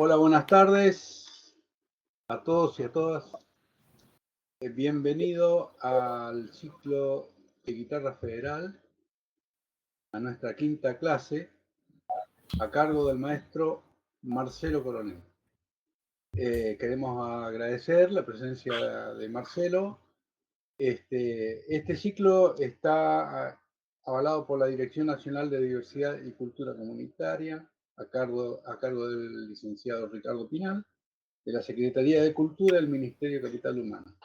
Hola, buenas tardes a todos y a todas. Bienvenido al ciclo de guitarra federal, a nuestra quinta clase, a cargo del maestro Marcelo Coronel. Queremos agradecer la presencia de Marcelo. Este ciclo está avalado por la Dirección Nacional de Diversidad y Cultura Comunitaria, a cargo del licenciado Ricardo Pinal, de la Secretaría de Cultura del Ministerio de Capital Humano.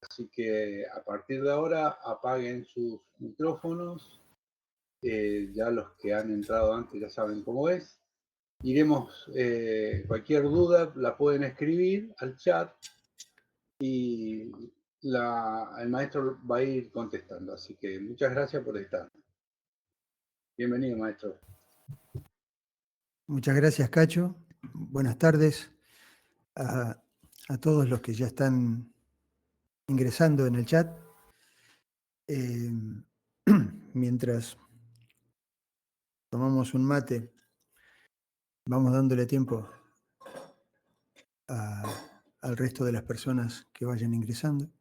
Así que a partir de ahora apaguen sus micrófonos. Ya los que han entrado antes ya saben cómo es. Iremos, cualquier duda la pueden escribir al chat y el maestro va a ir contestando. Así que muchas gracias por estar. Bienvenido, maestro. Muchas gracias, Cacho. Buenas tardes a todos los que ya están ingresando en el chat. Mientras tomamos un mate, vamos dándole tiempo al resto de las personas que vayan ingresando.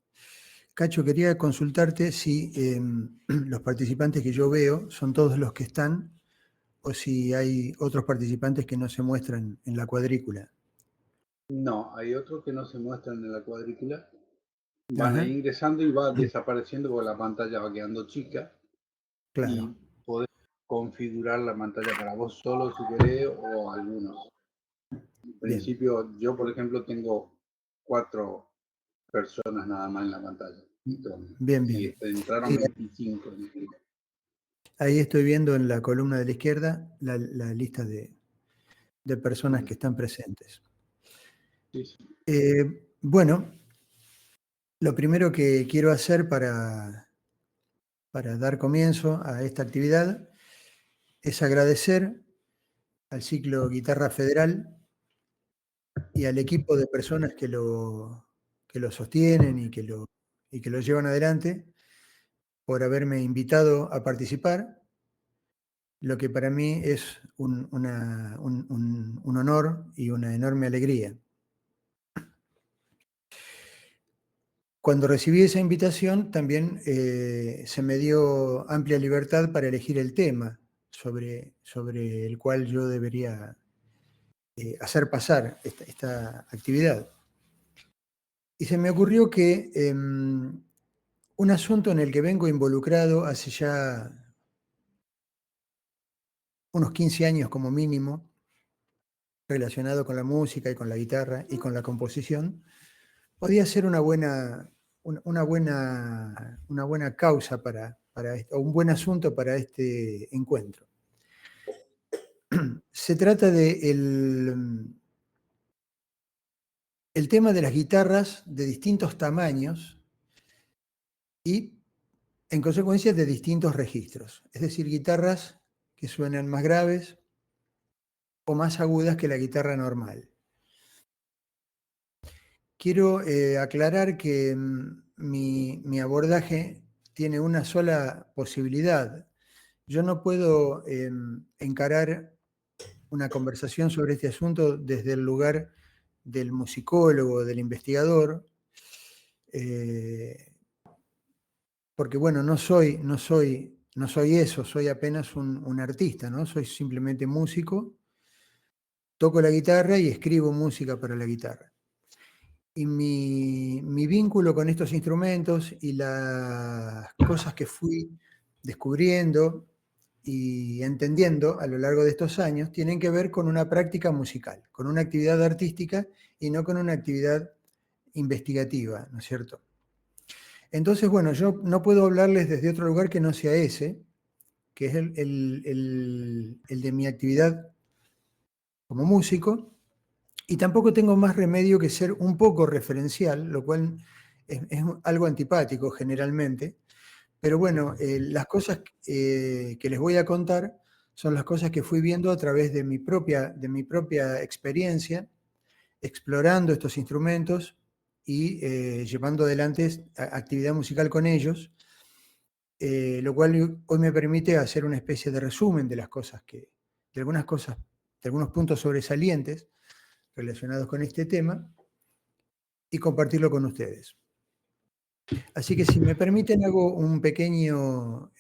Cacho, quería consultarte si los participantes que yo veo son todos los que están o si hay otros participantes que no se muestran en la cuadrícula. No, hay otros que no se muestran en la cuadrícula. Van a Ajá. ir ingresando y va desapareciendo porque la pantalla va quedando chica. Claro. Y podés configurar la pantalla para vos solo si querés o algunos. En principio, yo por ejemplo tengo 4 personas nada más en la pantalla. Bien, Y bien. entraron Sí, 25. ahí estoy viendo en la columna de la izquierda la lista de personas que están presentes. Sí, sí. Bueno, lo primero que quiero hacer para dar comienzo a esta actividad es agradecer al ciclo Guitarra Federal y al equipo de personas que lo sostienen y que lo llevan adelante por haberme invitado a participar, lo que para mí es un honor y una enorme alegría. Cuando recibí esa invitación, también se me dio amplia libertad para elegir el tema sobre el cual yo debería hacer pasar esta actividad. Y se me ocurrió que un asunto en el que vengo involucrado hace ya unos 15 años como mínimo, relacionado con la música y con la guitarra y con la composición, podía ser una buena causa o un buen asunto para este encuentro. Se trata de el tema de las guitarras de distintos tamaños y, en consecuencia, de distintos registros. Es decir, guitarras que suenan más graves o más agudas que la guitarra normal. Quiero aclarar que mi abordaje tiene una sola posibilidad. Yo no puedo encarar una conversación sobre este asunto desde el lugar del musicólogo, del investigador, porque bueno, no soy eso, soy apenas un artista, ¿no? Soy simplemente músico, toco la guitarra y escribo música para la guitarra. Y mi vínculo con estos instrumentos y las cosas que fui descubriendo y entendiendo a lo largo de estos años tienen que ver con una práctica musical, con una actividad artística y no con una actividad investigativa, ¿no es cierto? Entonces, bueno, yo no puedo hablarles desde otro lugar que no sea ese, que es el de mi actividad como músico, y tampoco tengo más remedio que ser un poco referencial, lo cual es algo antipático generalmente, pero bueno, las cosas que les voy a contar son las cosas que fui viendo a través de mi propia experiencia, explorando estos instrumentos y llevando adelante actividad musical con ellos, lo cual hoy me permite hacer una especie de resumen de las cosas de algunos puntos sobresalientes relacionados con este tema y compartirlo con ustedes. Así que si me permiten hago un pequeño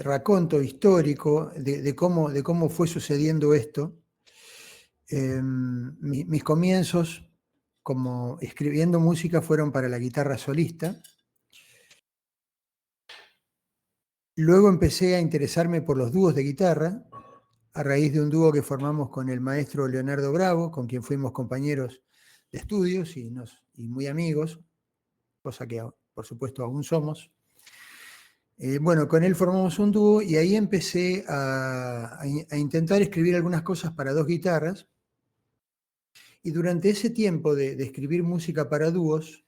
raconto histórico de cómo fue sucediendo esto. Mis comienzos como escribiendo música fueron para la guitarra solista. Luego empecé a interesarme por los dúos de guitarra a raíz de un dúo que formamos con el maestro Leonardo Bravo, con quien fuimos compañeros de estudios y muy amigos, cosa que por supuesto aún somos. Bueno, con él formamos un dúo y ahí empecé a intentar escribir algunas cosas para dos guitarras. Y durante ese tiempo de escribir música para dúos,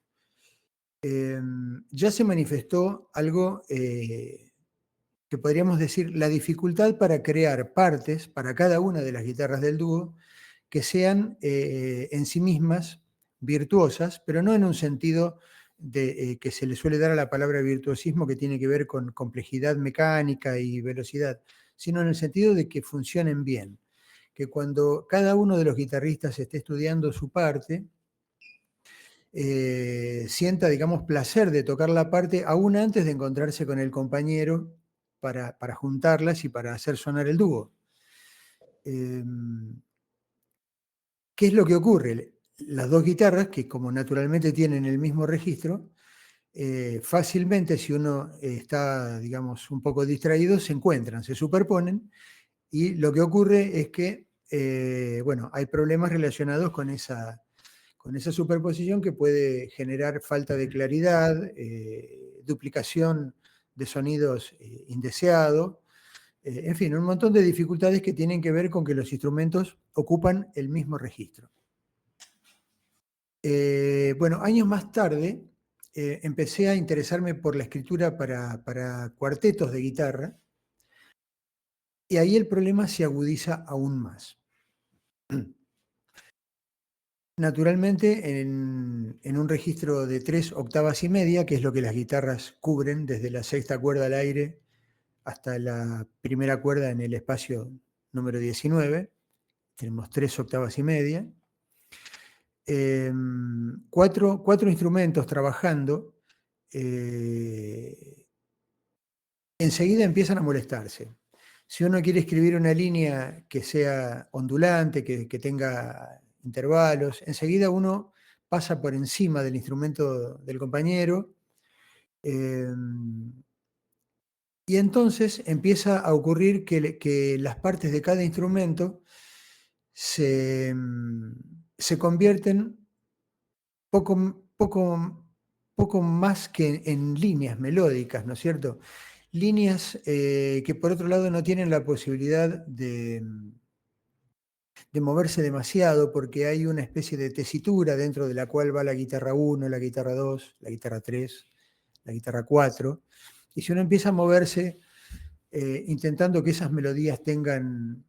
ya se manifestó algo que podríamos decir la dificultad para crear partes para cada una de las guitarras del dúo que sean en sí mismas virtuosas, pero no en un sentido que se le suele dar a la palabra virtuosismo, que tiene que ver con complejidad mecánica y velocidad, sino en el sentido de que funcionen bien. Que cuando cada uno de los guitarristas esté estudiando su parte, sienta, digamos, placer de tocar la parte aún antes de encontrarse con el compañero para juntarlas y para hacer sonar el dúo. ¿Qué es lo que ocurre? Las dos guitarras, que como naturalmente tienen el mismo registro, fácilmente, si uno está, digamos, un poco distraído, se encuentran, se superponen, y lo que ocurre es que, bueno, hay problemas relacionados con esa superposición que puede generar falta de claridad, duplicación de sonidos indeseados, en fin, un montón de dificultades que tienen que ver con que los instrumentos ocupan el mismo registro. Bueno, años más tarde empecé a interesarme por la escritura para cuartetos de guitarra, y ahí el problema se agudiza aún más. Naturalmente, en un registro de 3 octavas y media, que es lo que las guitarras cubren desde la sexta cuerda al aire hasta la primera cuerda en el espacio número 19, tenemos 3 octavas y media. Cuatro instrumentos trabajando, enseguida empiezan a molestarse. Si uno quiere escribir una línea que sea ondulante, que tenga intervalos, enseguida uno pasa por encima del instrumento del compañero, y entonces empieza a ocurrir que las partes de cada instrumento se convierten poco más que en líneas melódicas, ¿no es cierto? Líneas que por otro lado no tienen la posibilidad de moverse demasiado porque hay una especie de tesitura dentro de la cual va la guitarra 1, la guitarra 2, la guitarra 3, la guitarra 4. Y si uno empieza a moverse intentando que esas melodías tengan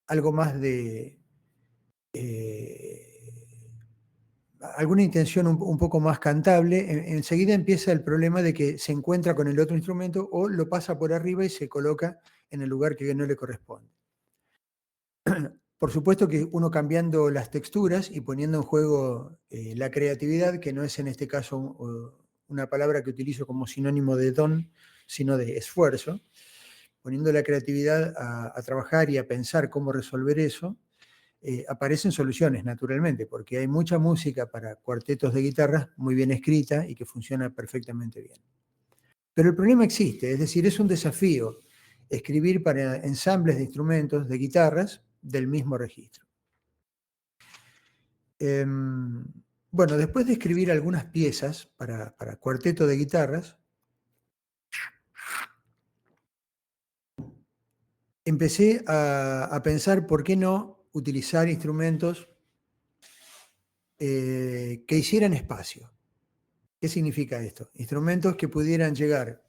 algo más de alguna intención un poco más cantable, enseguida empieza el problema de que se encuentra con el otro instrumento o lo pasa por arriba y se coloca en el lugar que no le corresponde. Por supuesto que uno cambiando las texturas y poniendo en juego la creatividad, que no es en este caso una palabra que utilizo como sinónimo de don, sino de esfuerzo, poniendo la creatividad a trabajar y a pensar cómo resolver eso, aparecen soluciones naturalmente, porque hay mucha música para cuartetos de guitarras muy bien escrita y que funciona perfectamente bien. Pero el problema existe, es decir, es un desafío escribir para ensambles de instrumentos, de guitarras, del mismo registro. Bueno, después de escribir algunas piezas para cuarteto de guitarras, empecé a pensar por qué no utilizar instrumentos que hicieran espacio. ¿Qué significa esto? Instrumentos que pudieran llegar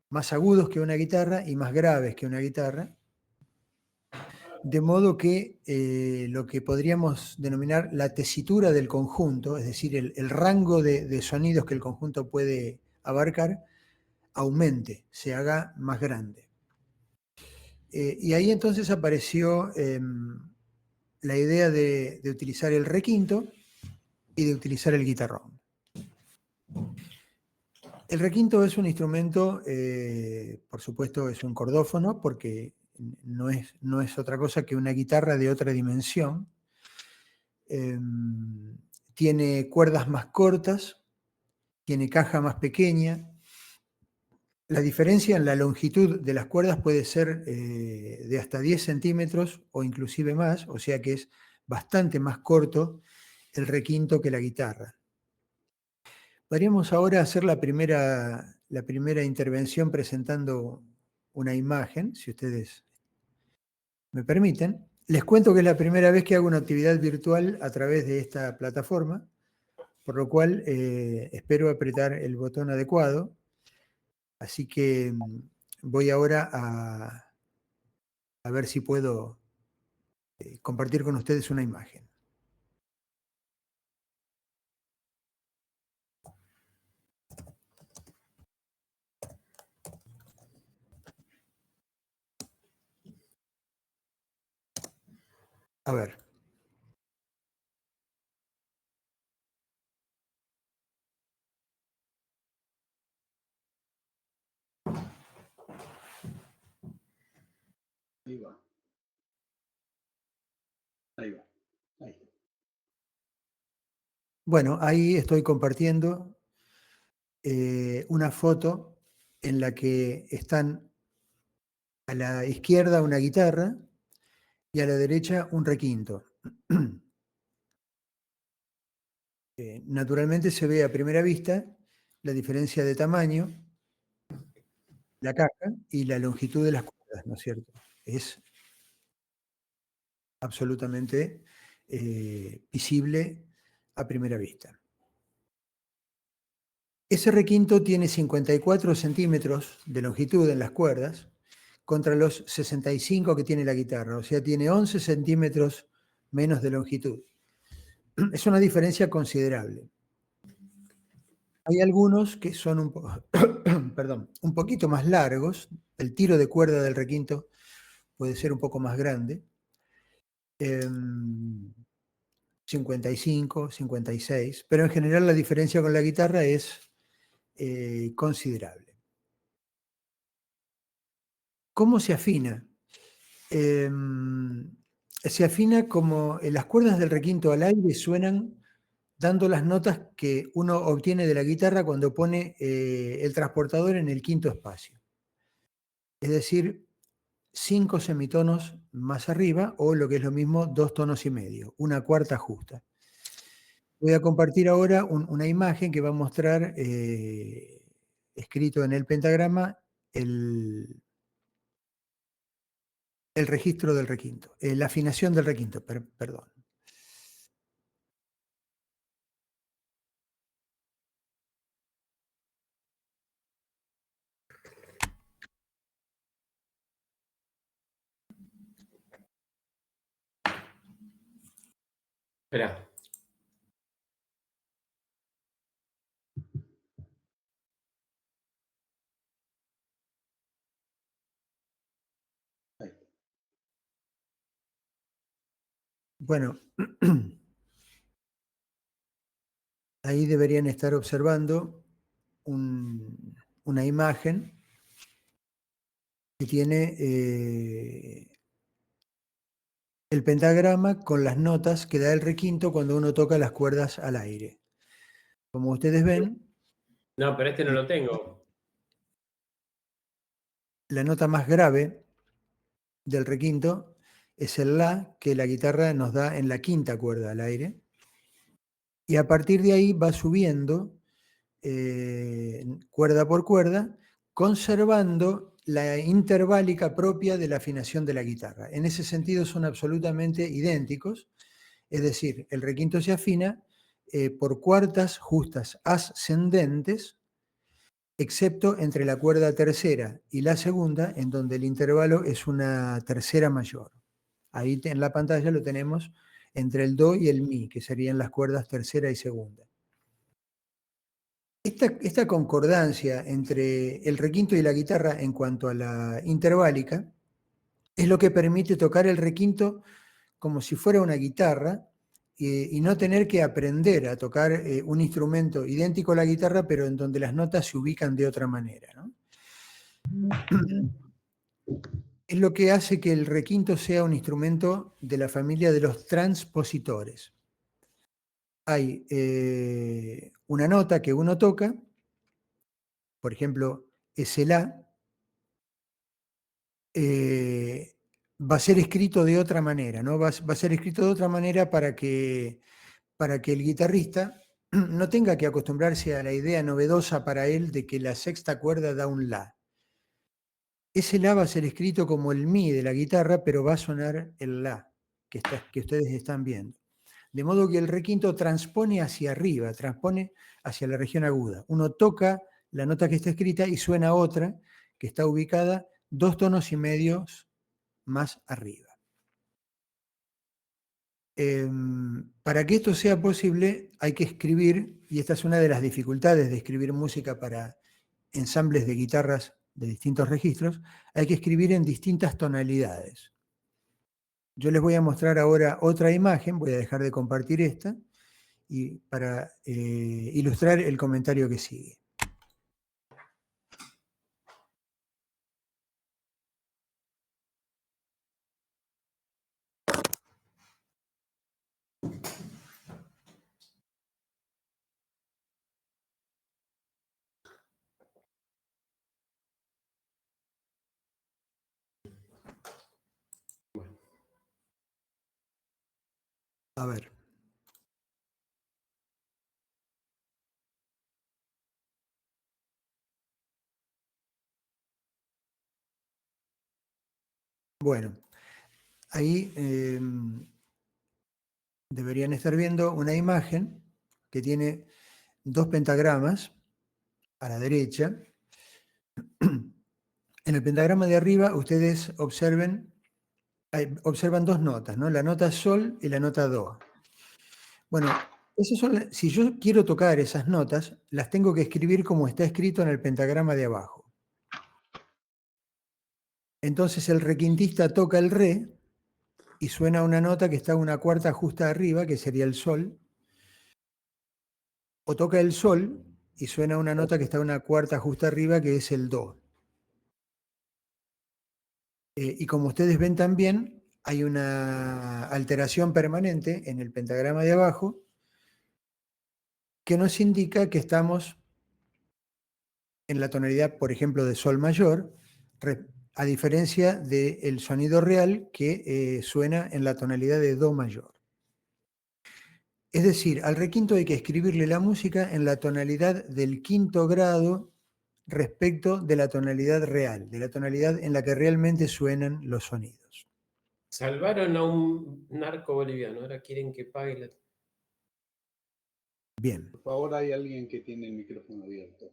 más agudos que una guitarra y más graves que una guitarra, de modo que lo que podríamos denominar la tesitura del conjunto, es decir, el rango de sonidos que el conjunto puede abarcar, aumente, se haga más grande. Y ahí entonces apareció la idea de utilizar el requinto y de utilizar el guitarrón. El requinto es un instrumento, por supuesto es un cordófono, porque no es otra cosa que una guitarra de otra dimensión. Tiene cuerdas más cortas, tiene caja más pequeña. La diferencia en la longitud de las cuerdas puede ser de hasta 10 centímetros o inclusive más, o sea que es bastante más corto el requinto que la guitarra. Podríamos ahora hacer la primera intervención presentando una imagen, si ustedes me permiten. Les cuento que es la primera vez que hago una actividad virtual a través de esta plataforma, por lo cual espero apretar el botón adecuado. Así que voy ahora a ver si puedo compartir con ustedes una imagen. A ver. Ahí va. Ahí va. Ahí. Bueno, ahí estoy compartiendo una foto en la que están a la izquierda una guitarra y a la derecha un requinto. Naturalmente se ve a primera vista la diferencia de tamaño, la caja y la longitud de las cuerdas, ¿no es cierto? Es absolutamente visible a primera vista. Ese requinto tiene 54 centímetros de longitud en las cuerdas contra los 65 que tiene la guitarra, o sea, tiene 11 centímetros menos de longitud. Es una diferencia considerable. Hay algunos que son un poquito más largos, el tiro de cuerda del requinto puede ser un poco más grande, 55, 56, pero en general la diferencia con la guitarra es considerable. ¿Cómo se afina? Se afina como las cuerdas del requinto al aire suenan dando las notas que uno obtiene de la guitarra cuando pone el transportador en el quinto espacio. Es decir, 5 semitonos más arriba, o lo que es lo mismo, 2 tonos y medio, una cuarta justa. Voy a compartir ahora una imagen que va a mostrar, escrito en el pentagrama, el registro del requinto, la afinación del requinto, perdón. Espera. Ahí. Bueno, ahí deberían estar observando una imagen que tiene el pentagrama con las notas que da el requinto cuando uno toca las cuerdas al aire. Como ustedes ven, No, pero este no lo tengo. la nota más grave del requinto es el La, que la guitarra nos da en la quinta cuerda al aire. Y a partir de ahí va subiendo cuerda por cuerda, conservando la interválica propia de la afinación de la guitarra. En ese sentido son absolutamente idénticos, es decir, el requinto se afina por cuartas justas ascendentes, excepto entre la cuerda tercera y la segunda, en donde el intervalo es una tercera mayor. Ahí en la pantalla lo tenemos entre el Do y el Mi, que serían las cuerdas tercera y segunda. Esta concordancia entre el requinto y la guitarra en cuanto a la interválica es lo que permite tocar el requinto como si fuera una guitarra y no tener que aprender a tocar un instrumento idéntico a la guitarra, pero en donde las notas se ubican de otra manera, ¿no? Es lo que hace que el requinto sea un instrumento de la familia de los transpositores. Hay una nota que uno toca, por ejemplo, es el La, va a ser escrito de otra manera, ¿no? Va a ser escrito de otra manera para que el guitarrista no tenga que acostumbrarse a la idea novedosa para él de que la sexta cuerda da un La. Ese La va a ser escrito como el Mi de la guitarra, pero va a sonar el La que ustedes están viendo. De modo que el requinto transpone hacia arriba, transpone hacia la región aguda. Uno toca la nota que está escrita y suena otra que está ubicada 2 tonos y medios más arriba. Para que esto sea posible hay que escribir, y esta es una de las dificultades de escribir música para ensambles de guitarras de distintos registros, hay que escribir en distintas tonalidades. Yo les voy a mostrar ahora otra imagen, voy a dejar de compartir esta, y para ilustrar el comentario que sigue. A ver. Bueno, ahí deberían estar viendo una imagen que tiene 2 pentagramas a la derecha. En el pentagrama de arriba ustedes observan 2 notas, ¿no? La nota Sol y la nota Do. Bueno, si yo quiero tocar esas notas, las tengo que escribir como está escrito en el pentagrama de abajo. Entonces el requintista toca el Re y suena una nota que está una cuarta justa arriba, que sería el Sol. O toca el Sol y suena una nota que está una cuarta justa arriba, que es el Do. Y como ustedes ven también, hay una alteración permanente en el pentagrama de abajo que nos indica que estamos en la tonalidad, por ejemplo, de Sol mayor, a diferencia del sonido real que suena en la tonalidad de Do mayor. Es decir, al requinto hay que escribirle la música en la tonalidad del quinto grado respecto de la tonalidad real, de la tonalidad en la que realmente suenan los sonidos. Salvaron a un narco boliviano, ahora quieren que pague la... Bien. Por favor, hay alguien que tiene el micrófono abierto.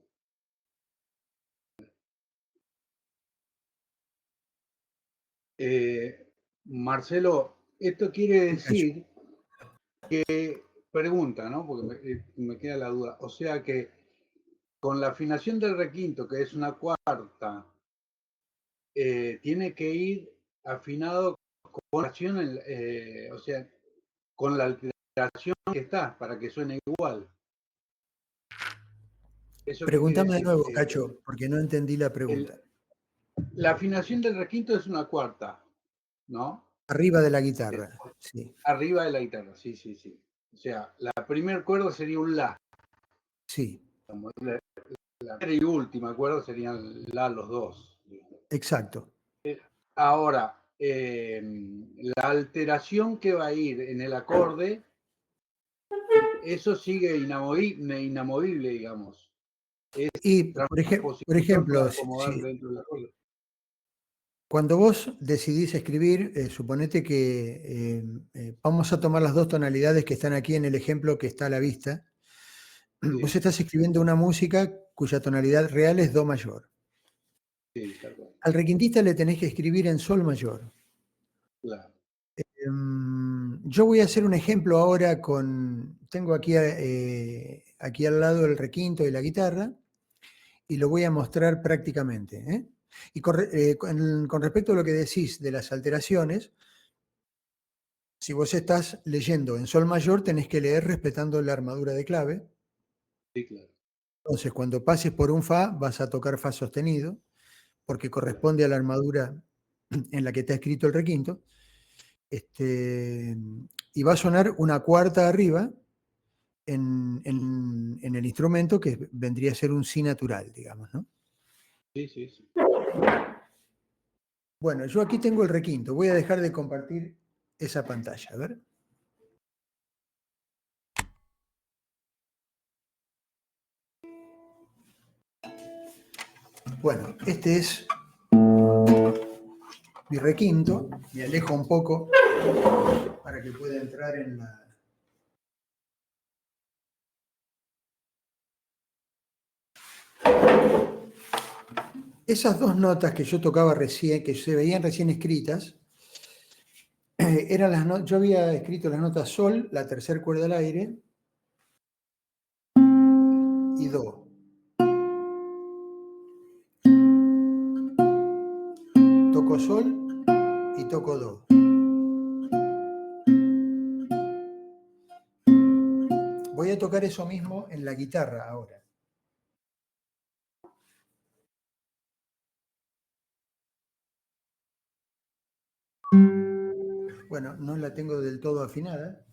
Marcelo, esto quiere decir que, pregunta, ¿no? Porque me queda la duda. O sea que con la afinación del requinto, que es una cuarta, tiene que ir afinado con la acción, o sea, con la alteración que está, para que suene igual. ¿Eso qué quiere Pregúntame de decir? nuevo, Cacho, porque no entendí la pregunta. La afinación del requinto es una cuarta, ¿no? Arriba de la guitarra, sí. Arriba de la guitarra, sí, sí, sí. O sea, la primer cuerda sería un La. Sí. La primera y última cuerda serían La los dos. Exacto. Ahora, la alteración que va a ir en el acorde, eso sigue inamovible, digamos. Y, por ejemplo, dentro del acorde. Cuando vos decidís escribir, suponete que vamos a tomar las 2 tonalidades que están aquí en el ejemplo que está a la vista. Sí. Vos estás escribiendo una música cuya tonalidad real es Do mayor. Sí, tal cual. Al requintista le tenés que escribir en Sol mayor. Claro. Yo voy a hacer un ejemplo ahora tengo aquí, aquí al lado el requinto y la guitarra, y lo voy a mostrar prácticamente. Y con respecto a lo que decís de las alteraciones, si vos estás leyendo en sol mayor, tenés que leer respetando la armadura de clave. Sí, claro. Entonces, cuando pases por un fa, vas a tocar fa sostenido, porque corresponde a la armadura en la que está escrito el requinto. Y va a sonar una cuarta arriba en el instrumento, que vendría a ser un si natural, digamos, ¿no? Sí, sí, sí. Bueno, yo aquí tengo el requinto. Voy a dejar de compartir esa pantalla. A ver. Bueno, este es mi requinto. Me alejo un poco para que pueda entrar en la... Esas dos notas que yo tocaba recién, que se veían recién escritas, eran las notas. Yo había escrito las notas sol, la tercera cuerda al aire, y do. Toco sol y toco do. Voy a tocar eso mismo en la guitarra ahora. Bueno, no la tengo del todo afinada.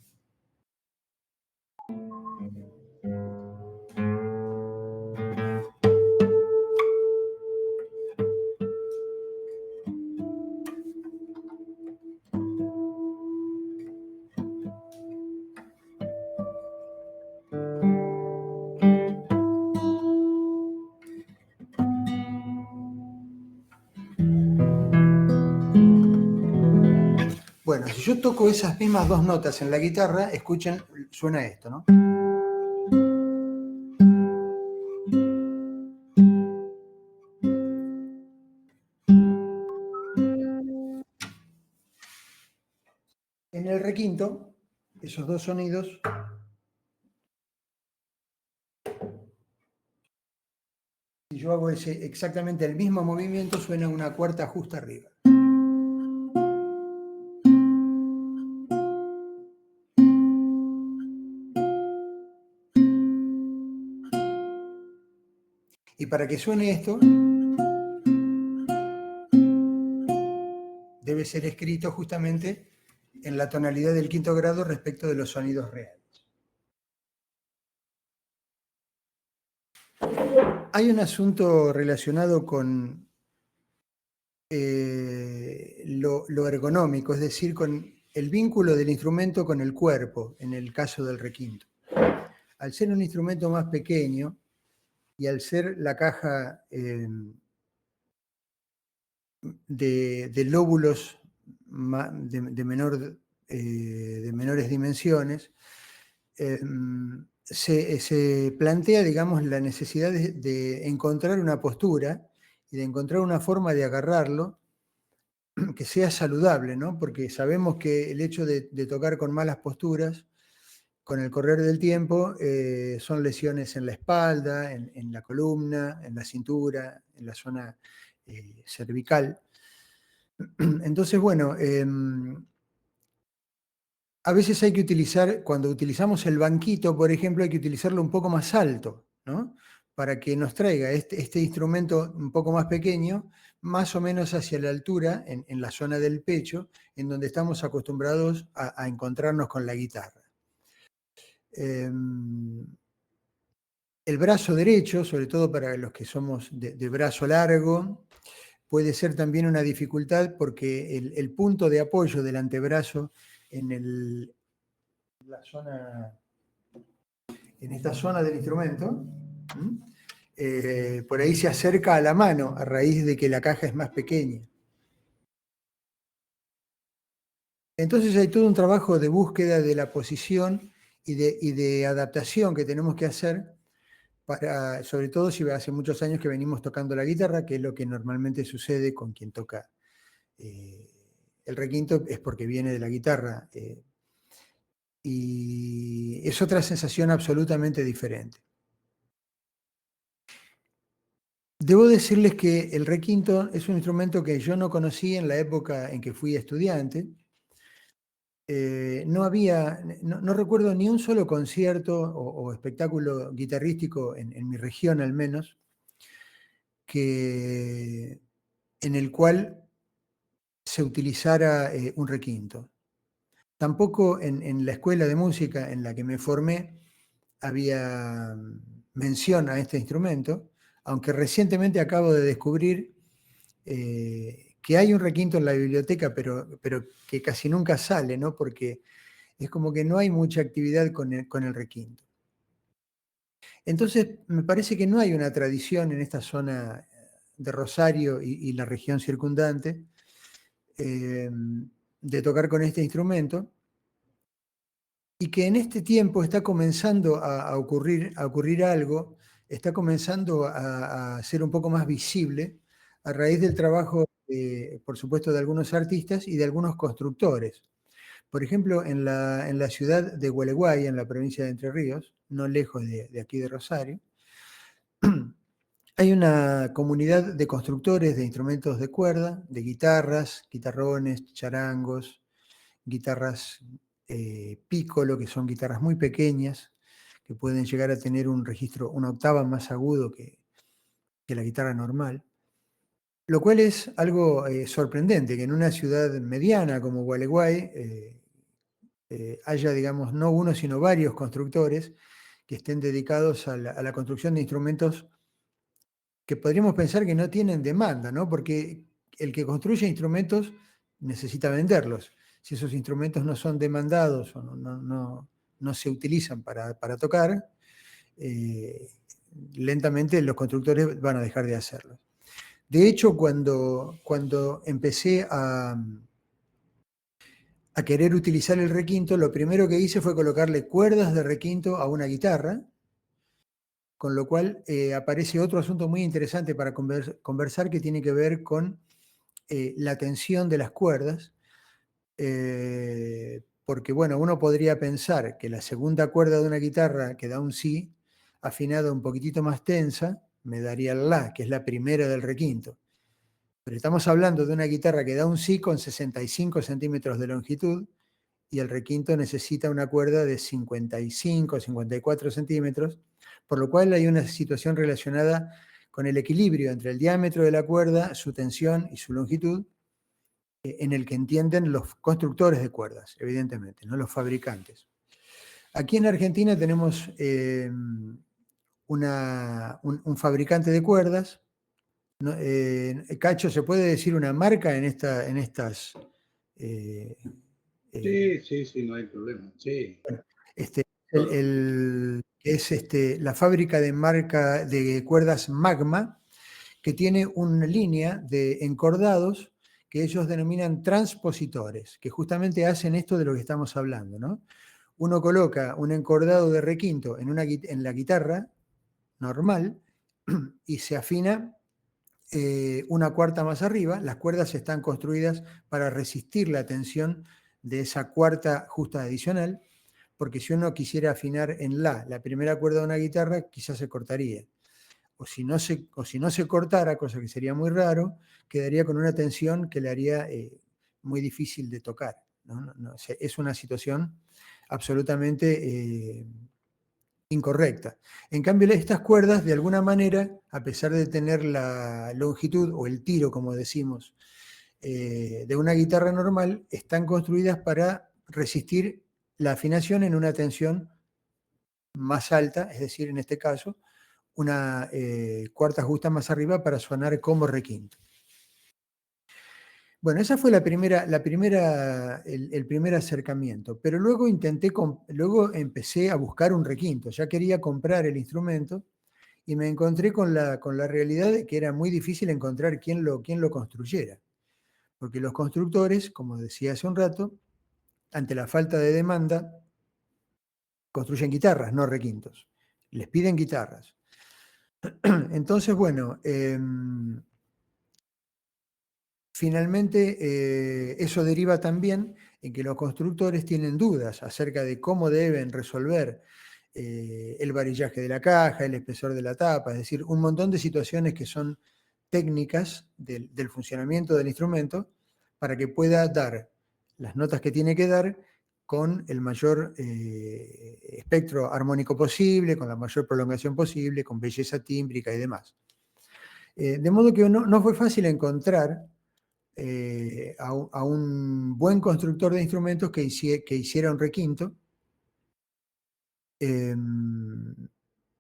Bueno, si yo toco esas mismas dos notas en la guitarra, escuchen, suena esto, ¿no? En el requinto, esos dos sonidos, si yo hago exactamente el mismo movimiento, suena una cuarta justa arriba. Y para que suene esto, debe ser escrito justamente en la tonalidad del quinto grado respecto de los sonidos reales. Hay un asunto relacionado con lo ergonómico, es decir, con el vínculo del instrumento con el cuerpo, en el caso del requinto. Al ser un instrumento más pequeño y al ser la caja de lóbulos de menores dimensiones, se plantea, digamos, la necesidad de encontrar una postura y de encontrar una forma de agarrarlo que sea saludable, ¿no? Porque sabemos que el hecho de tocar con malas posturas, con el correr del tiempo, son lesiones en la espalda, en la columna, en la cintura, en la zona cervical. Entonces, bueno, a veces hay que utilizar, cuando utilizamos el banquito, por ejemplo, hay que utilizarlo un poco más alto, ¿no? Para que nos traiga este instrumento un poco más pequeño, más o menos hacia la altura, en la zona del pecho, en donde estamos acostumbrados a encontrarnos con la guitarra. El brazo derecho, sobre todo para los que somos de brazo largo, puede ser también una dificultad porque el punto de apoyo del antebrazo en esta zona del instrumento, por ahí se acerca a la mano a raíz de que la caja es más pequeña. Entonces hay todo un trabajo de búsqueda de la posición y de adaptación que tenemos que hacer, sobre todo si hace muchos años que venimos tocando la guitarra, que es lo que normalmente sucede con quien toca el requinto, es porque viene de la guitarra. Y es otra sensación absolutamente diferente. Debo decirles que el requinto es un instrumento que yo no conocí en la época en que fui estudiante. No recuerdo ni un solo concierto o espectáculo guitarrístico en mi región al menos, en el cual se utilizara un requinto. Tampoco en la escuela de música en la que me formé había mención a este instrumento, aunque recientemente acabo de descubrir que hay un requinto en la biblioteca, pero que casi nunca sale, ¿no? Porque es como que no hay mucha actividad con el requinto. Entonces, me parece que no hay una tradición en esta zona de Rosario y la región circundante de tocar con este instrumento, y que en este tiempo está comenzando a ocurrir algo, está comenzando a ser un poco más visible a raíz del trabajo, por supuesto, de algunos artistas y de algunos constructores. Por ejemplo, en la ciudad de Gualeguay, en la provincia de Entre Ríos, no lejos de aquí de Rosario, hay una comunidad de constructores de instrumentos de cuerda, de guitarras, guitarrones, charangos, guitarras piccolo, que son guitarras muy pequeñas, que pueden llegar a tener un registro, una octava más agudo que la guitarra normal. Lo cual es algo sorprendente, que en una ciudad mediana como Gualeguay haya, digamos, no uno, sino varios constructores que estén dedicados a la construcción de instrumentos que podríamos pensar que no tienen demanda, ¿no? Porque el que construye instrumentos necesita venderlos. Si esos instrumentos no son demandados o no se utilizan para tocar, lentamente los constructores van a dejar de hacerlo. De hecho, cuando empecé a querer utilizar el requinto, lo primero que hice fue colocarle cuerdas de requinto a una guitarra, con lo cual aparece otro asunto muy interesante para conversar que tiene que ver con la tensión de las cuerdas, porque bueno, uno podría pensar que la segunda cuerda de una guitarra que da un si afinado un poquitito más tensa, me daría el la, que es la primera del requinto. Pero estamos hablando de una guitarra que da un si con 65 centímetros de longitud, y el requinto necesita una cuerda de 55, 54 centímetros, por lo cual hay una situación relacionada con el equilibrio entre el diámetro de la cuerda, su tensión y su longitud, en el que entienden los constructores de cuerdas, evidentemente, no los fabricantes. Aquí en Argentina tenemos un fabricante de cuerdas. ¿No? Cacho, ¿se puede decir una marca en estas? Sí, no hay problema. Sí. Bueno, es la fábrica de cuerdas Magma, que tiene una línea de encordados que ellos denominan transpositores, que justamente hacen esto de lo que estamos hablando, ¿no? Uno coloca un encordado de requinto en la guitarra normal y se afina una cuarta más arriba. Las cuerdas están construidas para resistir la tensión de esa cuarta justa adicional, porque si uno quisiera afinar en la primera cuerda de una guitarra, quizás se cortaría. O si no se cortara, cosa que sería muy raro, quedaría con una tensión que le haría muy difícil de tocar, ¿no? Es una situación absolutamente incorrecta. En cambio, estas cuerdas, de alguna manera, a pesar de tener la longitud o el tiro, como decimos, de una guitarra normal, están construidas para resistir la afinación en una tensión más alta, es decir, en este caso, una cuarta justa más arriba para sonar como requinto. Bueno, esa fue el primer acercamiento, pero luego empecé a buscar un requinto, ya quería comprar el instrumento y me encontré con la realidad de que era muy difícil encontrar quién lo construyera, porque los constructores, como decía hace un rato, ante la falta de demanda, construyen guitarras, no requintos. Les piden guitarras. Entonces, bueno, finalmente eso deriva también en que los constructores tienen dudas acerca de cómo deben resolver el varillaje de la caja, el espesor de la tapa, es decir, un montón de situaciones que son técnicas del funcionamiento del instrumento para que pueda dar las notas que tiene que dar con el mayor espectro armónico posible, con la mayor prolongación posible, con belleza tímbrica y demás. De modo que no fue fácil encontrar a un buen constructor de instrumentos que hiciera un requinto.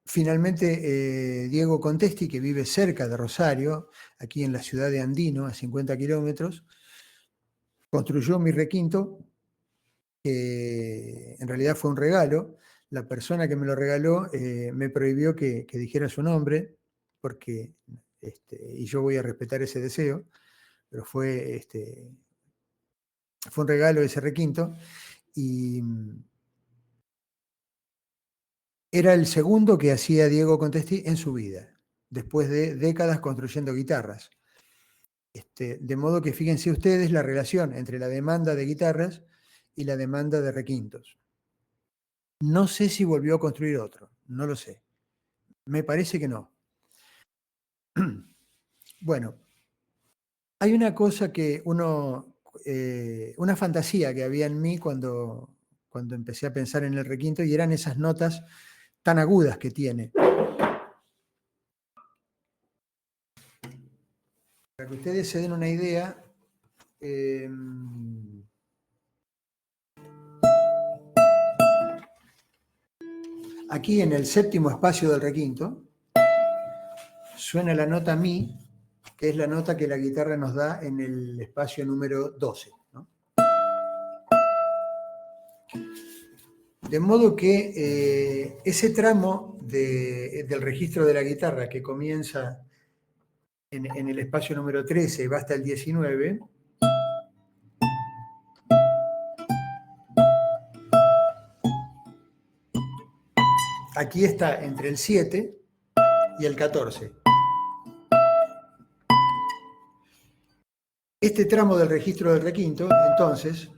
Finalmente, Diego Contesti, que vive cerca de Rosario, aquí en la ciudad de Andino, a 50 kilómetros, construyó mi requinto, que en realidad fue un regalo. La persona que me lo regaló me prohibió que dijera su nombre, porque, y yo voy a respetar ese deseo, pero fue un regalo ese requinto, y era el segundo que hacía Diego Contesti en su vida, después de décadas construyendo guitarras. De modo que fíjense ustedes la relación entre la demanda de guitarras y la demanda de requintos. No sé si volvió a construir otro, no lo sé. Me parece que no. Bueno, hay una cosa que una fantasía que había en mí cuando empecé a pensar en el requinto, y eran esas notas tan agudas que tiene. Para que ustedes se den una idea, aquí en el séptimo espacio del requinto suena la nota Mi, que es la nota que la guitarra nos da en el espacio número 12, ¿no? De modo que ese tramo del registro de la guitarra que comienza en el espacio número 13 y va hasta el 19, aquí está entre el 7 y el 14. Este tramo del registro del requinto, entonces,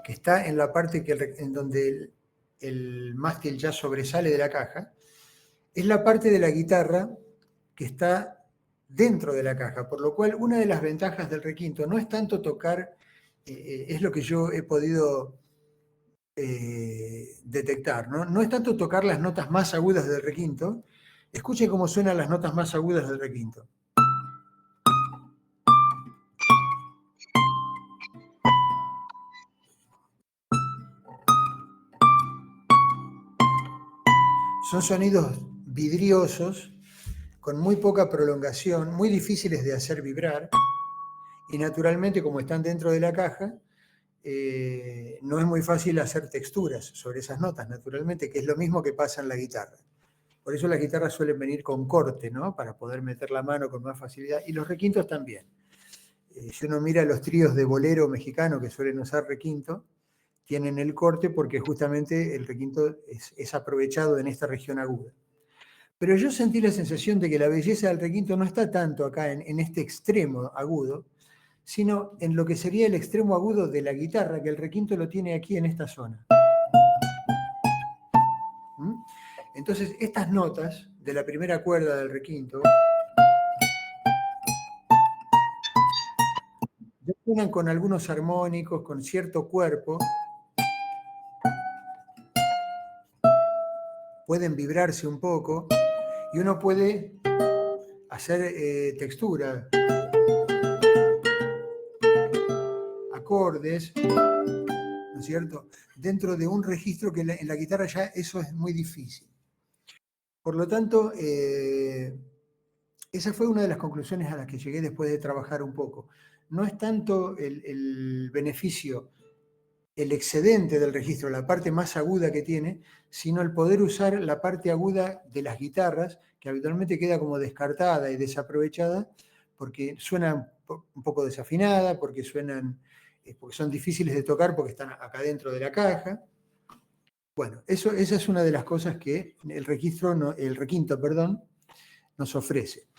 que está en la parte en donde el mástil ya sobresale de la caja, es la parte de la guitarra que está dentro de la caja, por lo cual una de las ventajas del requinto no es tanto tocar, es lo que yo he podido detectar, ¿no? No es tanto tocar las notas más agudas del requinto. Escuchen cómo suenan las notas más agudas del requinto. Son sonidos vidriosos, con muy poca prolongación, muy difíciles de hacer vibrar, y naturalmente, como están dentro de la caja, no es muy fácil hacer texturas sobre esas notas, naturalmente, que es lo mismo que pasa en la guitarra. Por eso las guitarras suelen venir con corte, ¿no? Para poder meter la mano con más facilidad, y los requintos también. Si uno mira los tríos de bolero mexicano que suelen usar requinto, tienen el corte porque justamente el requinto es aprovechado en esta región aguda. Pero yo sentí la sensación de que la belleza del requinto no está tanto acá en este extremo agudo, sino en lo que sería el extremo agudo de la guitarra, que el requinto lo tiene aquí en esta zona. Entonces, estas notas de la primera cuerda del requinto ya suenan con algunos armónicos, con cierto cuerpo, pueden vibrarse un poco, y uno puede hacer textura, acordes, ¿no es cierto?, dentro de un registro que en la guitarra ya eso es muy difícil. Por lo tanto, esa fue una de las conclusiones a las que llegué después de trabajar un poco. No es tanto el beneficio, el excedente del registro, la parte más aguda que tiene, sino el poder usar la parte aguda de las guitarras, que habitualmente queda como descartada y desaprovechada, porque suenan un poco desafinada, porque son difíciles de tocar porque están acá dentro de la caja. Bueno, esa es una de las cosas que el requinto, nos ofrece.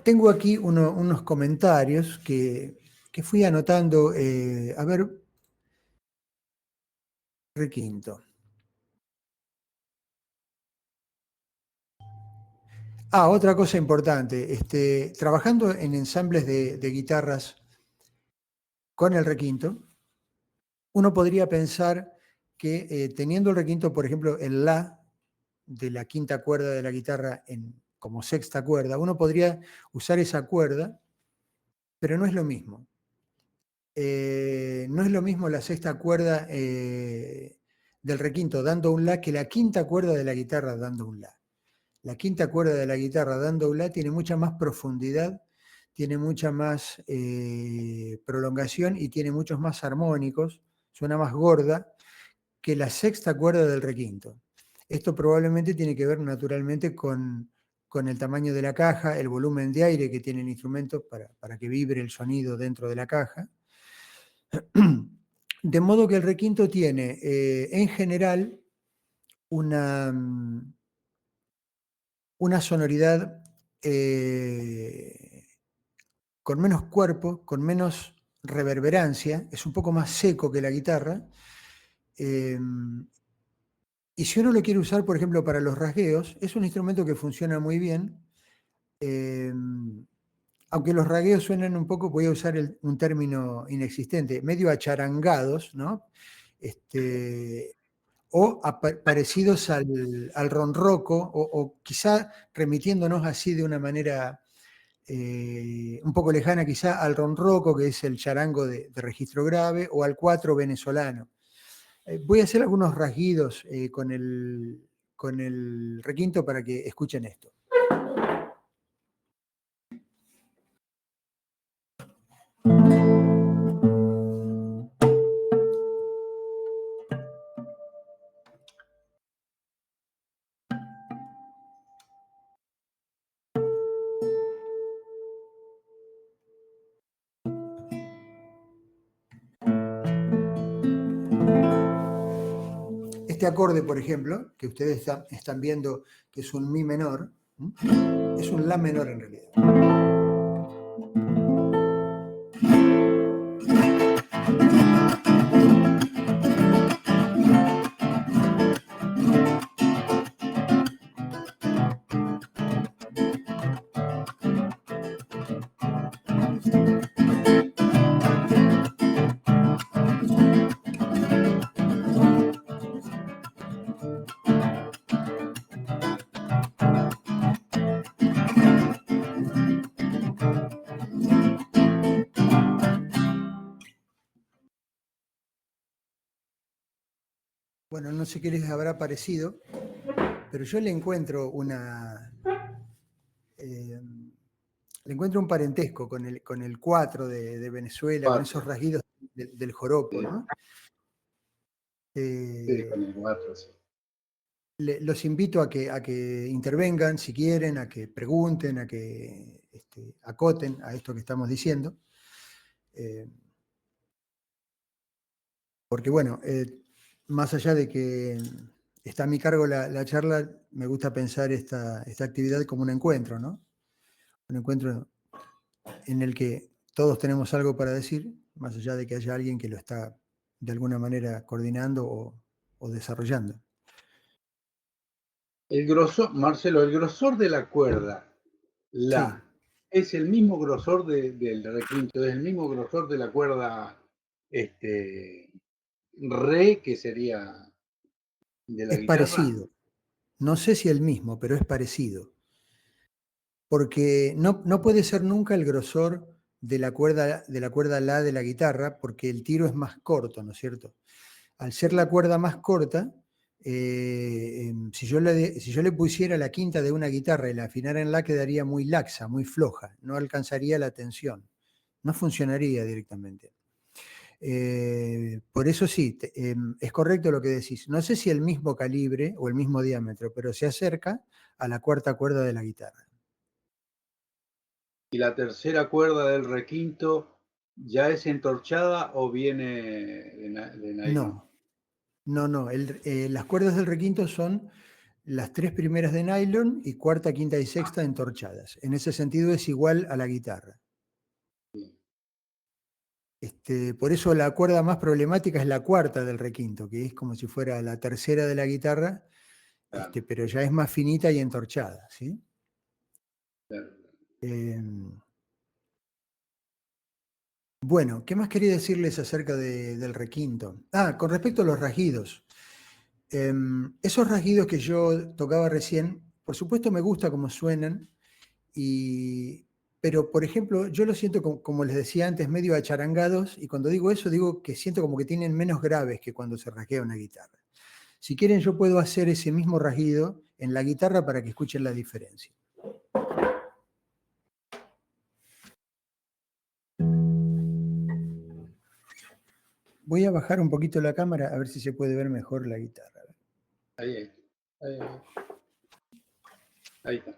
Tengo aquí unos comentarios que que fui anotando, a ver, requinto. Otra cosa importante, trabajando en ensambles de guitarras con el requinto, uno podría pensar que teniendo el requinto, por ejemplo, el La de la quinta cuerda de la guitarra como sexta cuerda, uno podría usar esa cuerda, pero no es lo mismo. No es lo mismo la sexta cuerda del requinto dando un La que la quinta cuerda de la guitarra dando un La. La quinta cuerda de la guitarra dando un La tiene mucha más profundidad, tiene mucha más prolongación y tiene muchos más armónicos, suena más gorda que la sexta cuerda del requinto. Esto probablemente tiene que ver naturalmente con el tamaño de la caja, el volumen de aire que tiene el instrumento para que vibre el sonido dentro de la caja. De modo que el requinto tiene en general una sonoridad con menos cuerpo, con menos reverberancia, es un poco más seco que la guitarra. Y si uno lo quiere usar, por ejemplo, para los rasgueos, es un instrumento que funciona muy bien. Aunque los rasgueos suenan un poco, voy a usar un término inexistente, medio acharangados, ¿no? O parecidos al ronroco, o quizá remitiéndonos así de una manera un poco lejana quizá al ronroco, que es el charango de registro grave, o al cuatro venezolano. Voy a hacer algunos rasguidos con el requinto para que escuchen esto. Este acorde, por ejemplo, que ustedes están viendo que es un mi menor, es un la menor en realidad. Bueno, no sé qué les habrá parecido, pero yo le encuentro le encuentro un parentesco con el 4 de Venezuela, con esos rasguidos del joropo, ¿no? Sí, con el 4, sí. Los invito a que intervengan si quieren, a que pregunten, a que acoten a esto que estamos diciendo. Porque bueno, más allá de que está a mi cargo la charla, me gusta pensar esta actividad como un encuentro, ¿no? Un encuentro en el que todos tenemos algo para decir, más allá de que haya alguien que lo está de alguna manera coordinando o desarrollando. El grosor, Marcelo, el grosor de la cuerda, La, Sí. es el mismo grosor del requinto, es el mismo grosor de la cuerda Re, que sería de la Es guitarra. parecido. No sé si el mismo, pero es parecido. Porque no puede ser nunca el grosor de la cuerda La de la guitarra, porque el tiro es más corto, ¿no es cierto? Al ser la cuerda más corta, si yo le pusiera la quinta de una guitarra y la afinara en La, quedaría muy laxa, muy floja, no alcanzaría la tensión, no funcionaría directamente. Por eso sí, es correcto lo que decís. No sé si el mismo calibre o el mismo diámetro, pero se acerca a la cuarta cuerda de la guitarra. ¿Y la tercera cuerda del requinto ya es entorchada o viene de nylon? No. Las cuerdas del requinto son las tres primeras de nylon y cuarta, quinta y sexta entorchadas. En ese sentido es igual a la guitarra. Bien. Por eso la cuerda más problemática es la cuarta del requinto, que es como si fuera la tercera de la guitarra, Claro. pero ya es más finita y entorchada, ¿sí? Claro. Bueno, ¿qué más quería decirles acerca del requinto? Ah, con respecto a los rasguidos. Esos rasguidos que yo tocaba recién, por supuesto me gusta cómo suenan, pero por ejemplo, yo los siento como les decía antes, medio acharangados, y cuando digo eso, digo que siento como que tienen menos graves que cuando se rasguea una guitarra. Si quieren, yo puedo hacer ese mismo rasguido en la guitarra para que escuchen la diferencia. Voy a bajar un poquito la cámara a ver si se puede ver mejor la guitarra. Ahí. Ahí está.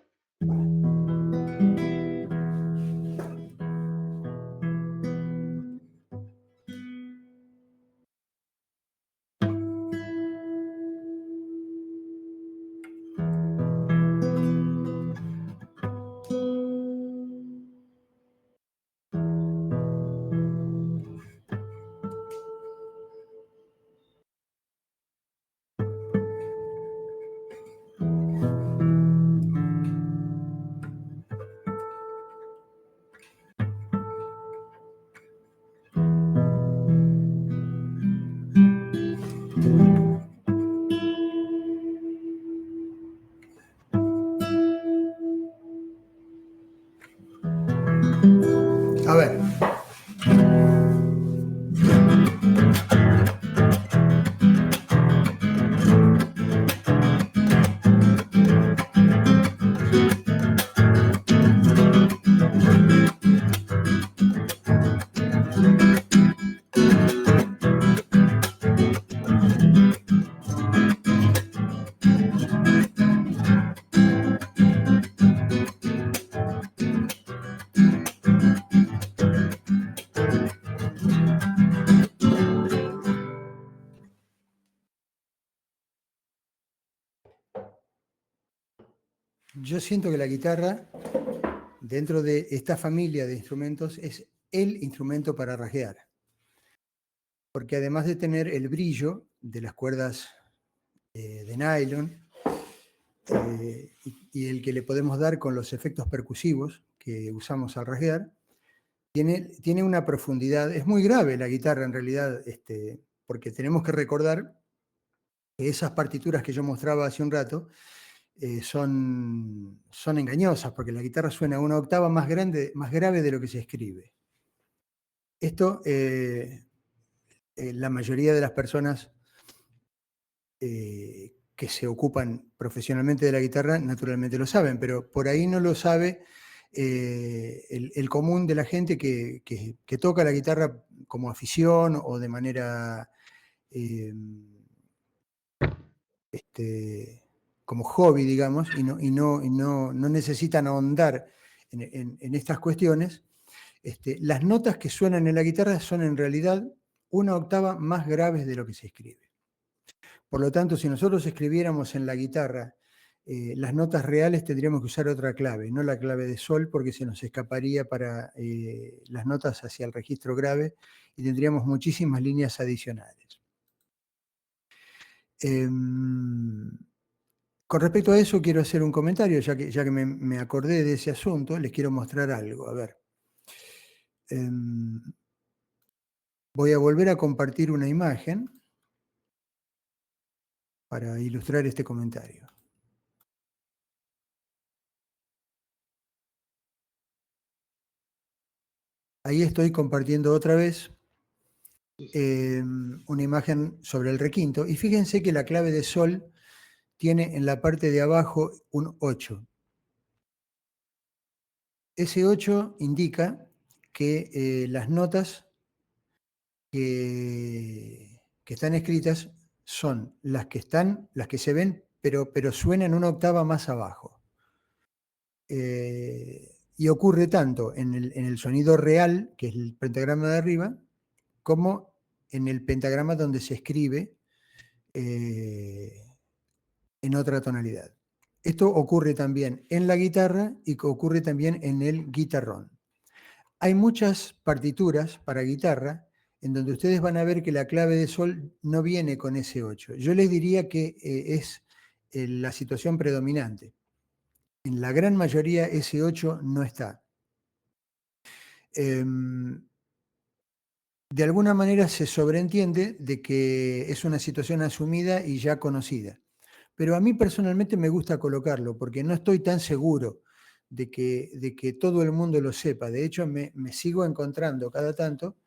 A ver. Yo siento que la guitarra, dentro de esta familia de instrumentos, es el instrumento para rasguear. Porque además de tener el brillo de las cuerdas de nylon y el que le podemos dar con los efectos percusivos que usamos al rasguear, tiene una profundidad. Es muy grave la guitarra en realidad, porque tenemos que recordar que esas partituras que yo mostraba hace un rato son engañosas, porque la guitarra suena una octava más grave de lo que se escribe. Esto, la mayoría de las personas que se ocupan profesionalmente de la guitarra naturalmente lo saben, pero por ahí no lo sabe el común de la gente que toca la guitarra como afición o de manera como hobby, digamos, y no necesitan ahondar en estas cuestiones. Las notas que suenan en la guitarra son en realidad una octava más graves de lo que se escribe. Por lo tanto, si nosotros escribiéramos en la guitarra las notas reales, tendríamos que usar otra clave, no la clave de sol, porque se nos escaparía para las notas hacia el registro grave y tendríamos muchísimas líneas adicionales. Con respecto a eso, quiero hacer un comentario, ya que me acordé de ese asunto, les quiero mostrar algo. A ver. Voy a volver a compartir una imagen para ilustrar este comentario. Ahí estoy compartiendo otra vez una imagen sobre el requinto. Y fíjense que la clave de sol tiene en la parte de abajo un 8. Ese 8 indica que las notas que están escritas son las que se ven, pero suenan una octava más abajo. Y ocurre tanto en el sonido real, que es el pentagrama de arriba, como en el pentagrama donde se escribe en otra tonalidad. Esto ocurre también en la guitarra y ocurre también en el guitarrón. Hay muchas partituras para guitarra en donde ustedes van a ver que la clave de sol no viene con ese 8. Yo les diría que es la situación predominante. En la gran mayoría ese 8 no está. De alguna manera se sobreentiende de que es una situación asumida y ya conocida. Pero a mí personalmente me gusta colocarlo porque no estoy tan seguro de que todo el mundo lo sepa. De hecho, me sigo encontrando cada tanto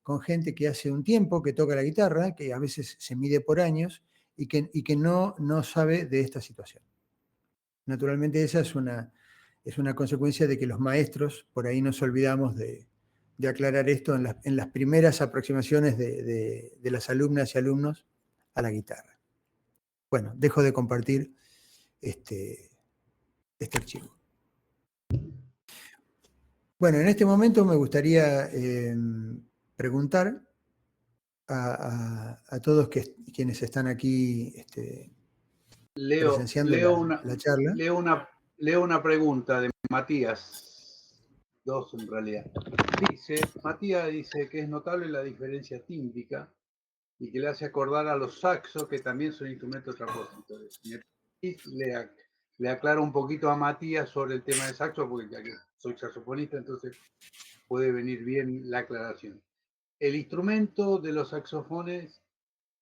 con gente que hace un tiempo que toca la guitarra, que a veces se mide por años y que no sabe de esta situación. Naturalmente esa es una consecuencia de que los maestros, por ahí nos olvidamos de aclarar esto en las primeras aproximaciones de las alumnas y alumnos a la guitarra. Bueno, dejo de compartir este archivo. Bueno, en este momento me gustaría preguntar a todos quienes están aquí presenciando la charla. Leo una pregunta de Matías, dos en realidad. Matías dice que es notable la diferencia tímbrica y que le hace acordar a los saxos, que también son instrumentos transpositores. Le aclaro un poquito a Matías sobre el tema de saxo, porque ya que soy saxofonista, entonces puede venir bien la aclaración. El instrumento de los saxofones,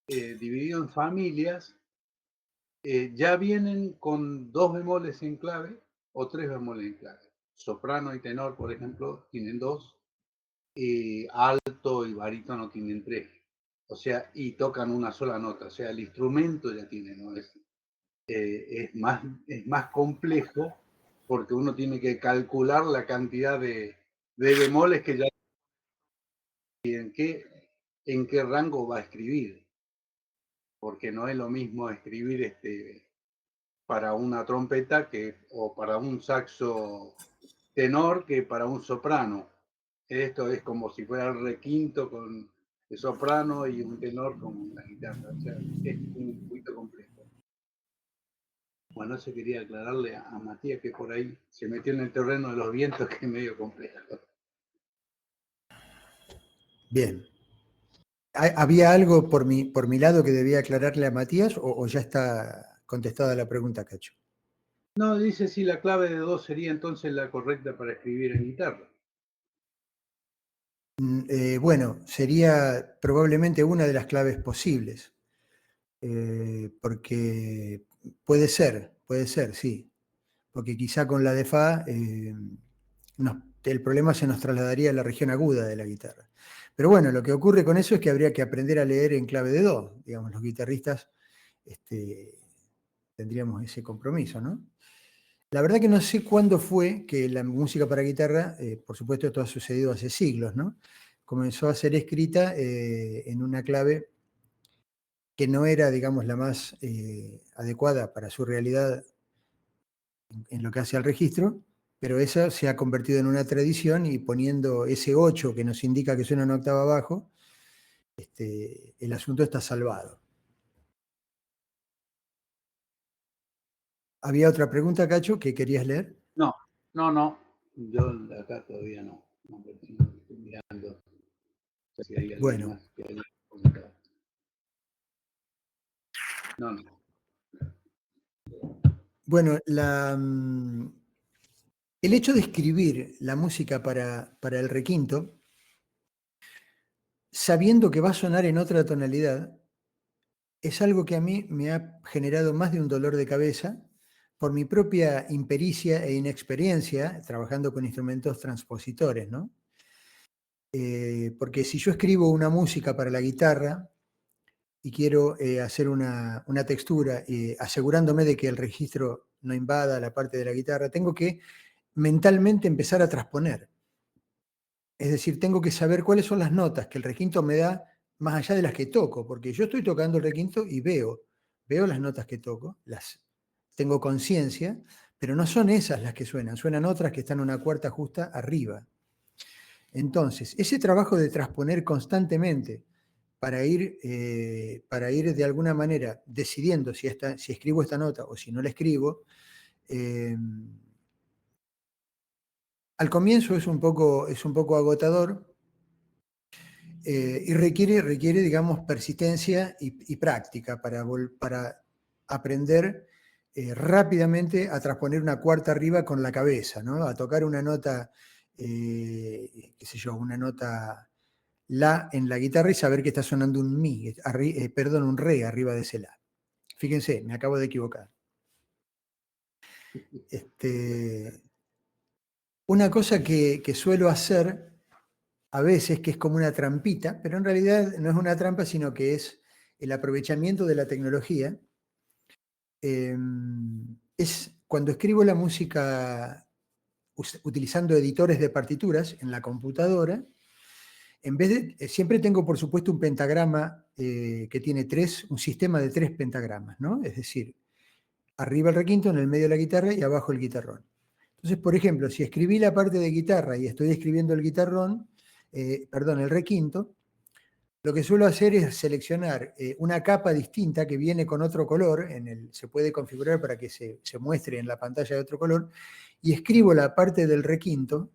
dividido en familias, ya vienen con 2 bemoles en clave o 3 bemoles en clave. Soprano y tenor, por ejemplo, tienen 2, alto y barítono tienen 3. O sea, y tocan una sola nota. O sea, el instrumento ya tiene, ¿no? Es más complejo porque uno tiene que calcular la cantidad de bemoles que ya y en qué rango va a escribir. Porque no es lo mismo escribir para una trompeta o para un saxo tenor que para un soprano. Esto es como si fuera el requinto con el soprano y un tenor con la guitarra. O sea, es un poquito complejo. Bueno, eso quería aclararle a Matías, que por ahí se metió en el terreno de los vientos, que es medio complejo. Bien. ¿Había algo por mi lado que debía aclararle a Matías o ya está contestada la pregunta, Cacho? No, dice si la clave de do sería entonces la correcta para escribir en guitarra. Bueno, sería probablemente una de las claves posibles, porque puede ser, sí, porque quizá con la de Fa el problema se nos trasladaría a la región aguda de la guitarra. Pero bueno, lo que ocurre con eso es que habría que aprender a leer en clave de do, digamos, los guitarristas tendríamos ese compromiso, ¿no? La verdad que no sé cuándo fue que la música para guitarra, por supuesto esto ha sucedido hace siglos, ¿no? Comenzó a ser escrita en una clave que no era, digamos, la más adecuada para su realidad en lo que hace al registro, pero eso se ha convertido en una tradición y poniendo ese 8 que nos indica que suena una octava abajo, el asunto está salvado. ¿Había otra pregunta, Cacho, que querías leer? No. Yo acá todavía no. Estoy mirando si hay alguien Bueno. más que haya comentado. No. Bueno, el hecho de escribir la música para el requinto, sabiendo que va a sonar en otra tonalidad, es algo que a mí me ha generado más de un dolor de cabeza por mi propia impericia e inexperiencia trabajando con instrumentos transpositores, ¿no? Porque si yo escribo una música para la guitarra y quiero hacer una textura, asegurándome de que el registro no invada la parte de la guitarra, tengo que mentalmente empezar a transponer. Es decir, tengo que saber cuáles son las notas que el requinto me da más allá de las que toco, porque yo estoy tocando el requinto y veo las notas que toco, tengo conciencia, pero no son esas las que suenan otras que están una cuarta justa arriba. Entonces, ese trabajo de transponer constantemente para ir de alguna manera decidiendo si escribo esta nota o si no la escribo, Al comienzo es un poco agotador y requiere, digamos, persistencia y práctica para aprender rápidamente a transponer una cuarta arriba con la cabeza, ¿no? A tocar una nota, qué sé yo, una nota la en la guitarra y saber que está sonando un mi, perdón, un re arriba de ese la. Fíjense, me acabo de equivocar. Una cosa que suelo hacer a veces, que es como una trampita, pero en realidad no es una trampa, sino que es el aprovechamiento de la tecnología, es cuando escribo la música utilizando editores de partituras en la computadora, en vez de, siempre tengo por supuesto un pentagrama que tiene un sistema de 3 pentagramas, ¿no? Es decir, arriba el requinto, en el medio la guitarra y abajo el guitarrón. Entonces, por ejemplo, si escribí la parte de guitarra y estoy escribiendo el guitarrón, el requinto, lo que suelo hacer es seleccionar una capa distinta que viene con otro color, se puede configurar para que se muestre en la pantalla de otro color, y escribo la parte del requinto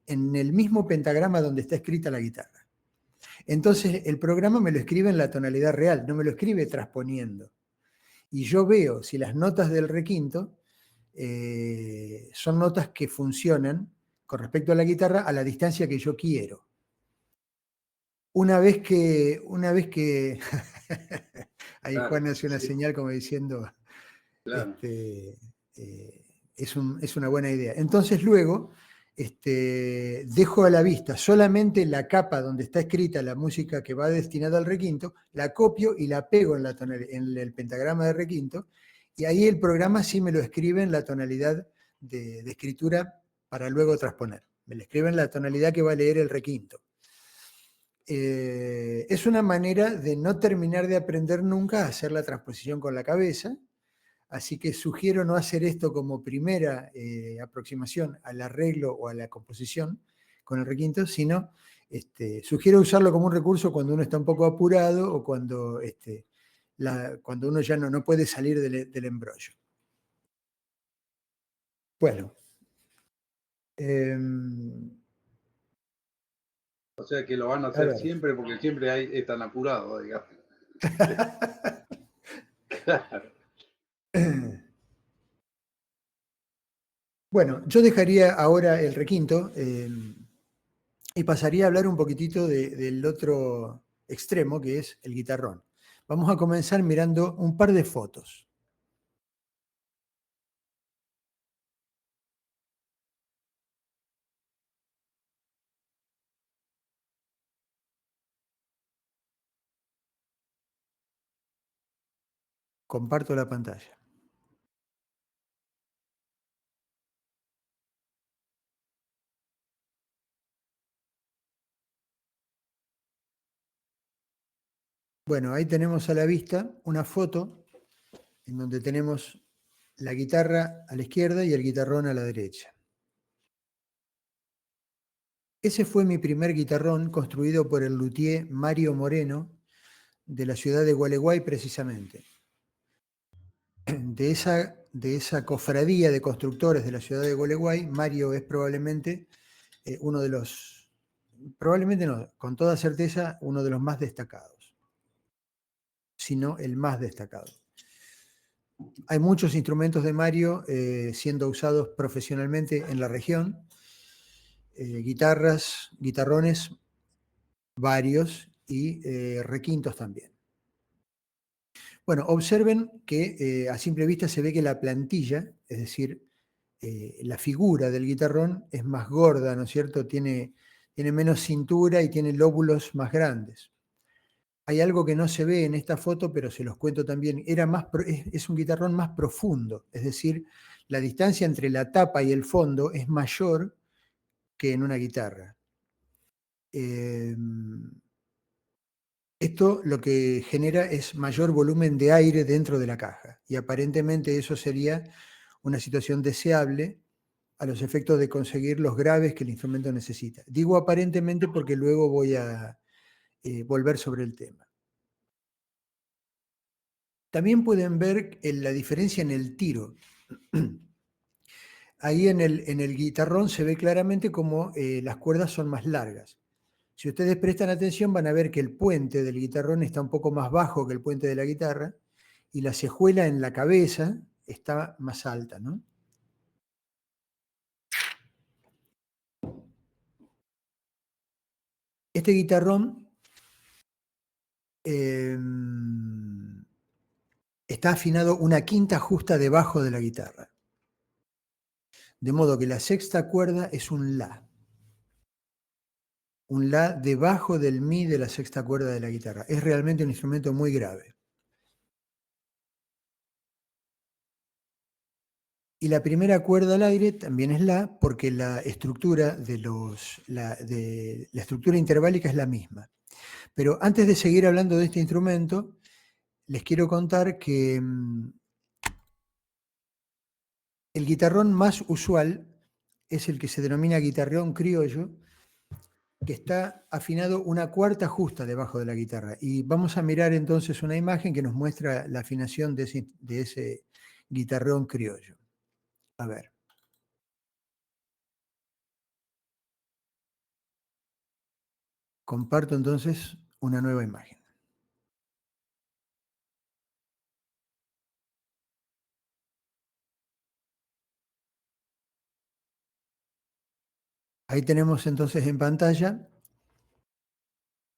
en el mismo pentagrama donde está escrita la guitarra. Entonces el programa me lo escribe en la tonalidad real, no me lo escribe transponiendo. Y yo veo si las notas del requinto son notas que funcionan con respecto a la guitarra a la distancia que yo quiero. Una vez que ahí Claro, Juan hace una sí, señal como diciendo, claro. es una buena idea. Entonces luego dejo a la vista solamente la capa donde está escrita la música que va destinada al requinto, la copio y la pego en el pentagrama de requinto, y ahí el programa sí me lo escribe en la tonalidad de escritura para luego transponer. Me lo escribe en la tonalidad que va a leer el requinto. Es una manera de no terminar de aprender nunca a hacer la transposición con la cabeza, así que sugiero no hacer esto como primera aproximación al arreglo o a la composición con el requinto, sino sugiero usarlo como un recurso cuando uno está un poco apurado o cuando uno ya no puede salir del embrollo. Bueno. O sea que lo van a A hacer ver. siempre porque siempre están apurados, digamos. Claro. Bueno, yo dejaría ahora el requinto y pasaría a hablar un poquitito del otro extremo, que es el guitarrón. Vamos a comenzar mirando un par de fotos. Comparto la pantalla. Bueno, ahí tenemos a la vista una foto en donde tenemos la guitarra a la izquierda y el guitarrón a la derecha. Ese fue mi primer guitarrón construido por el luthier Mario Moreno de la ciudad de Gualeguay precisamente. De esa cofradía de constructores de la ciudad de Gualeguay, Mario es probablemente uno de los, probablemente no, con toda certeza, uno de los más destacados, sino el más destacado. Hay muchos instrumentos de Mario siendo usados profesionalmente en la región, guitarras, guitarrones, varios, y requintos también. Bueno, observen que a simple vista se ve que la plantilla, es decir, la figura del guitarrón es más gorda, ¿no es cierto? Tiene menos cintura y tiene lóbulos más grandes. Hay algo que no se ve en esta foto, pero se los cuento también. Es un guitarrón más profundo, es decir, la distancia entre la tapa y el fondo es mayor que en una guitarra. Esto lo que genera es mayor volumen de aire dentro de la caja y aparentemente eso sería una situación deseable a los efectos de conseguir los graves que el instrumento necesita. Digo aparentemente porque luego voy a volver sobre el tema. También pueden ver la diferencia en el tiro. ahí en el guitarrón se ve claramente como las cuerdas son más largas. Si ustedes prestan atención van a ver que el puente del guitarrón está un poco más bajo que el puente de la guitarra y la cejuela en la cabeza está más alta, ¿no? Este guitarrón está afinado una quinta justa debajo de la guitarra. De modo que la sexta cuerda es un La. Un La debajo del Mi de la sexta cuerda de la guitarra. Es realmente un instrumento muy grave. Y la primera cuerda al aire también es La, porque la estructura la estructura interválica es la misma. Pero antes de seguir hablando de este instrumento, les quiero contar que el guitarrón más usual es el que se denomina guitarrón criollo, que está afinado una cuarta justa debajo de la guitarra. Y vamos a mirar entonces una imagen que nos muestra la afinación de ese guitarrón criollo. A ver. Comparto entonces una nueva imagen. Ahí tenemos entonces en pantalla,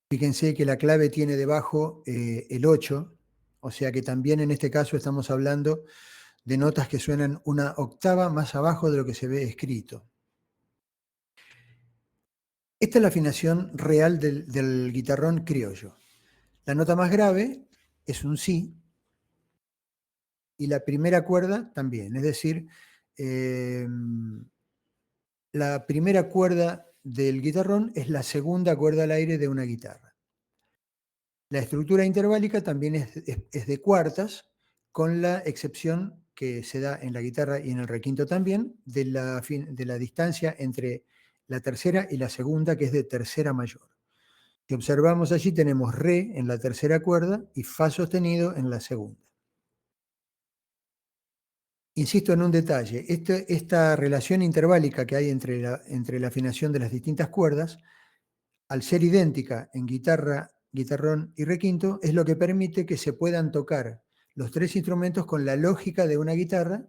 fíjense que la clave tiene debajo el 8, o sea que también en este caso estamos hablando de notas que suenan una octava más abajo de lo que se ve escrito. Esta es la afinación real del guitarrón criollo. La nota más grave es un Si, y la primera cuerda también, es decir, la primera cuerda del guitarrón es la segunda cuerda al aire de una guitarra. La estructura interválica también es de cuartas, con la excepción que se da en la guitarra y en el requinto también, de la distancia entre la tercera y la segunda, que es de tercera mayor. Si observamos allí tenemos Re en la tercera cuerda y Fa sostenido en la segunda. Insisto en un detalle, esta relación interválica que hay entre la afinación de las distintas cuerdas, al ser idéntica en guitarra, guitarrón y requinto, es lo que permite que se puedan tocar los tres instrumentos con la lógica de una guitarra,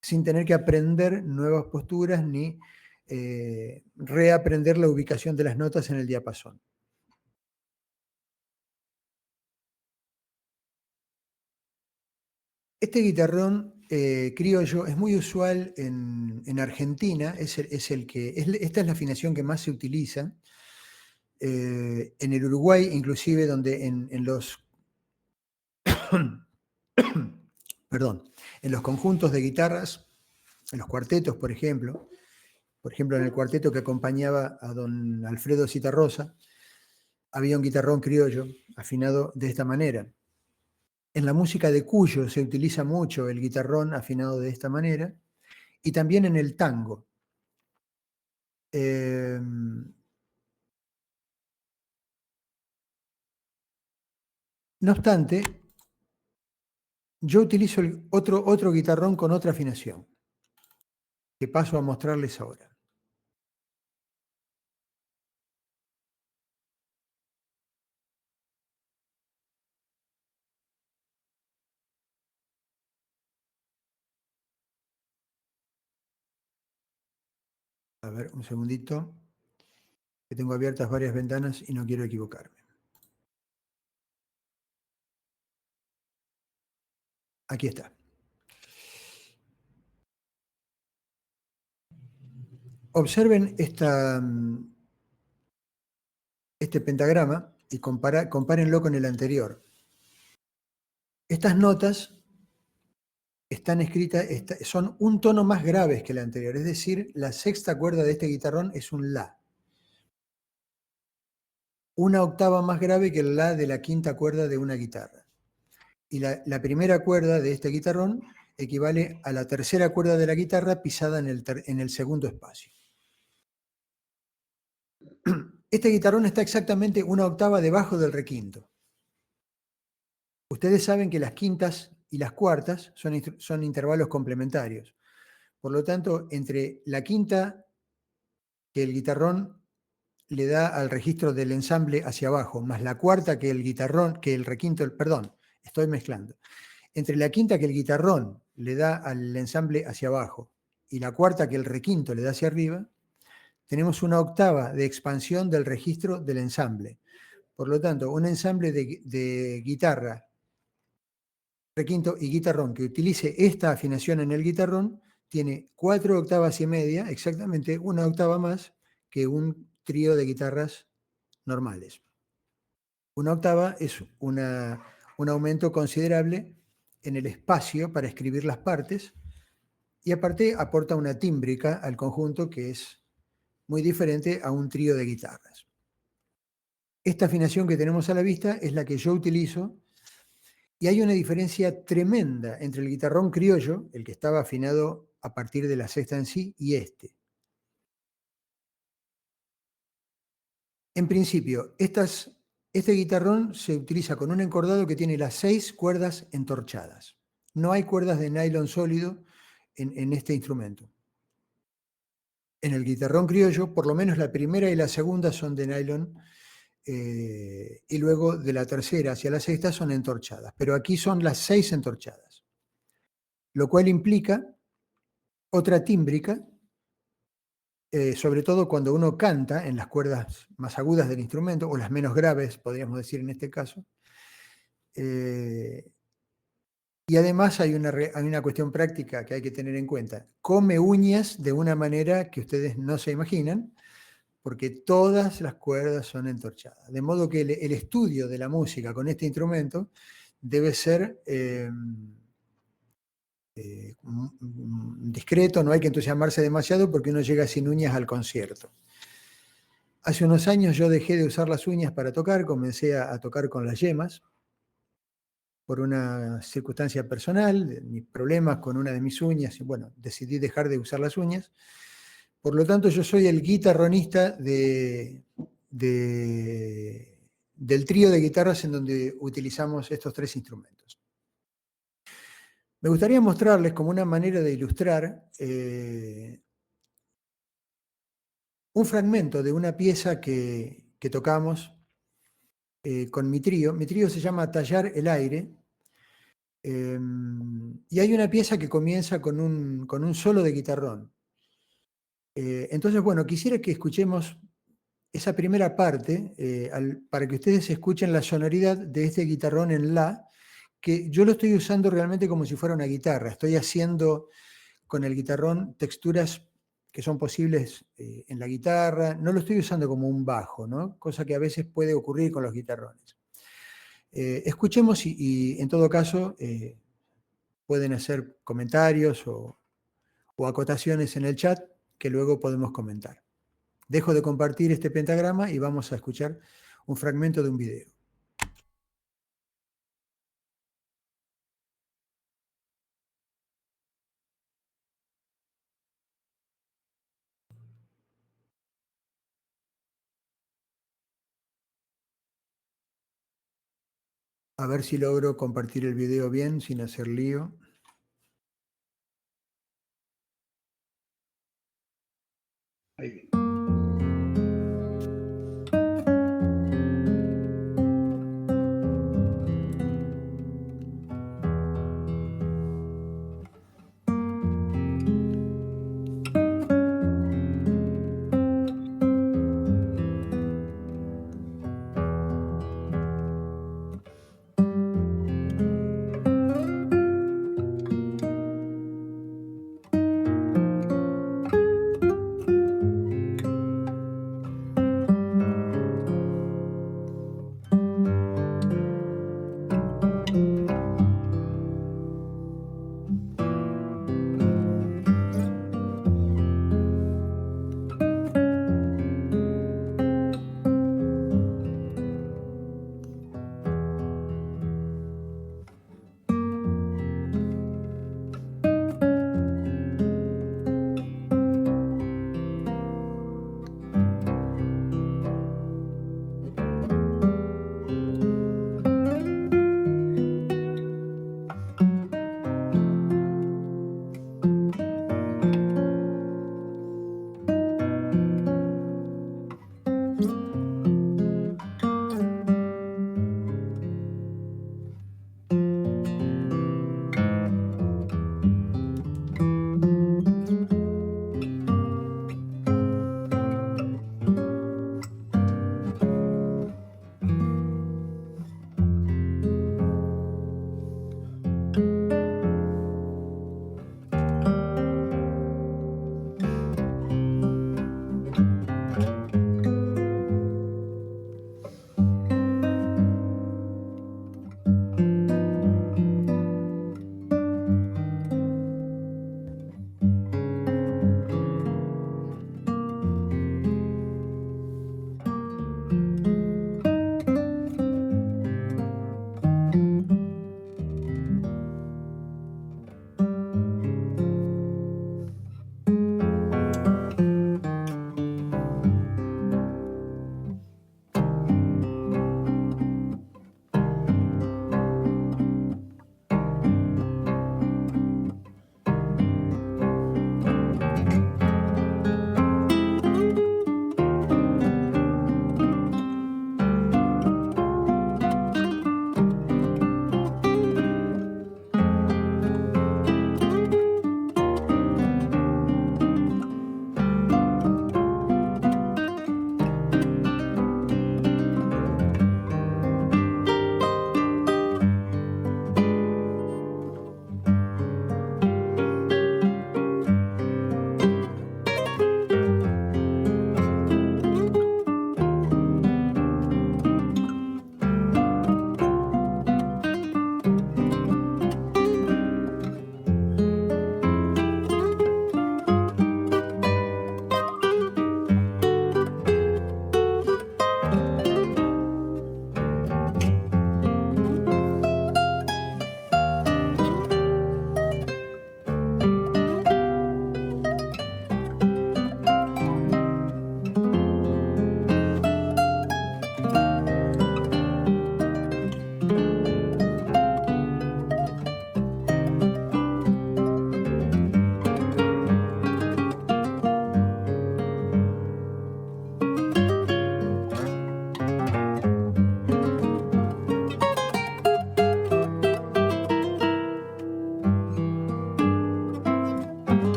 sin tener que aprender nuevas posturas ni reaprender la ubicación de las notas en el diapasón. Este guitarrón criollo es muy usual en Argentina, esta es la afinación que más se utiliza. En el Uruguay, inclusive, donde en los perdón, en los conjuntos de guitarras, en los cuartetos, por ejemplo en el cuarteto que acompañaba a don Alfredo Citarrosa, había un guitarrón criollo afinado de esta manera. En la música de Cuyo se utiliza mucho el guitarrón afinado de esta manera, y también en el tango. No obstante, yo utilizo otro guitarrón con otra afinación, que paso a mostrarles ahora. A ver, un segundito, que tengo abiertas varias ventanas y no quiero equivocarme. Aquí está. Observen este pentagrama y compárenlo con el anterior. Estas notas están escritas, son un tono más graves que el anterior, es decir, la sexta cuerda de este guitarrón es un La. Una octava más grave que el La de la quinta cuerda de una guitarra. Y la primera cuerda de este guitarrón equivale a la tercera cuerda de la guitarra pisada en el segundo espacio. Este guitarrón está exactamente una octava debajo del requinto. Ustedes saben que las quintas y las cuartas son intervalos complementarios. Por lo tanto, entre la quinta que el guitarrón le da al registro del ensamble hacia abajo, más la cuarta que el guitarrón, que el requinto, perdón, estoy mezclando. Entre la quinta que el guitarrón le da al ensamble hacia abajo y la cuarta que el requinto le da hacia arriba, tenemos una octava de expansión del registro del ensamble. Por lo tanto, un ensamble de guitarra, requinto y guitarrón que utilice esta afinación en el guitarrón tiene 4 octavas y media, exactamente una octava más que un trío de guitarras normales. Una octava es un aumento considerable en el espacio para escribir las partes y aparte aporta una tímbrica al conjunto que es muy diferente a un trío de guitarras. Esta afinación que tenemos a la vista es la que yo utilizo y hay una diferencia tremenda entre el guitarrón criollo, el que estaba afinado a partir de la sexta en sí, y este. En principio, este guitarrón se utiliza con un encordado que tiene las 6 cuerdas entorchadas. No hay cuerdas de nylon sólido en este instrumento. En el guitarrón criollo, por lo menos la primera y la segunda son de nylon, y luego de la tercera hacia la sexta son entorchadas, pero aquí son las 6 entorchadas, lo cual implica otra tímbrica, sobre todo cuando uno canta en las cuerdas más agudas del instrumento, o las menos graves, podríamos decir en este caso. Y además hay una cuestión práctica que hay que tener en cuenta. Come uñas de una manera que ustedes no se imaginan, porque todas las cuerdas son entorchadas. De modo que el estudio de la música con este instrumento debe ser discreto, no hay que entusiasmarse demasiado porque uno llega sin uñas al concierto. Hace unos años yo dejé de usar las uñas para tocar, comencé a tocar con las yemas, por una circunstancia personal, mis problemas con una de mis uñas, y bueno, decidí dejar de usar las uñas. Por lo tanto, yo soy el guitarronista del trío de guitarras en donde utilizamos estos 3 instrumentos. Me gustaría mostrarles como una manera de ilustrar un fragmento de una pieza que tocamos con mi trío. Mi trío se llama Tallar el Aire. Y hay una pieza que comienza con un solo de guitarrón. Entonces, bueno, quisiera que escuchemos esa primera parte para que ustedes escuchen la sonoridad de este guitarrón en La, que yo lo estoy usando realmente como si fuera una guitarra. Estoy haciendo con el guitarrón texturas que son posibles en la guitarra. No lo estoy usando como un bajo, ¿no? Cosa que a veces puede ocurrir con los guitarrones. Escuchemos y en todo caso pueden hacer comentarios o acotaciones en el chat que luego podemos comentar. Dejo de compartir este pentagrama y vamos a escuchar un fragmento de un video. A ver si logro compartir el video bien sin hacer lío. Ahí viene.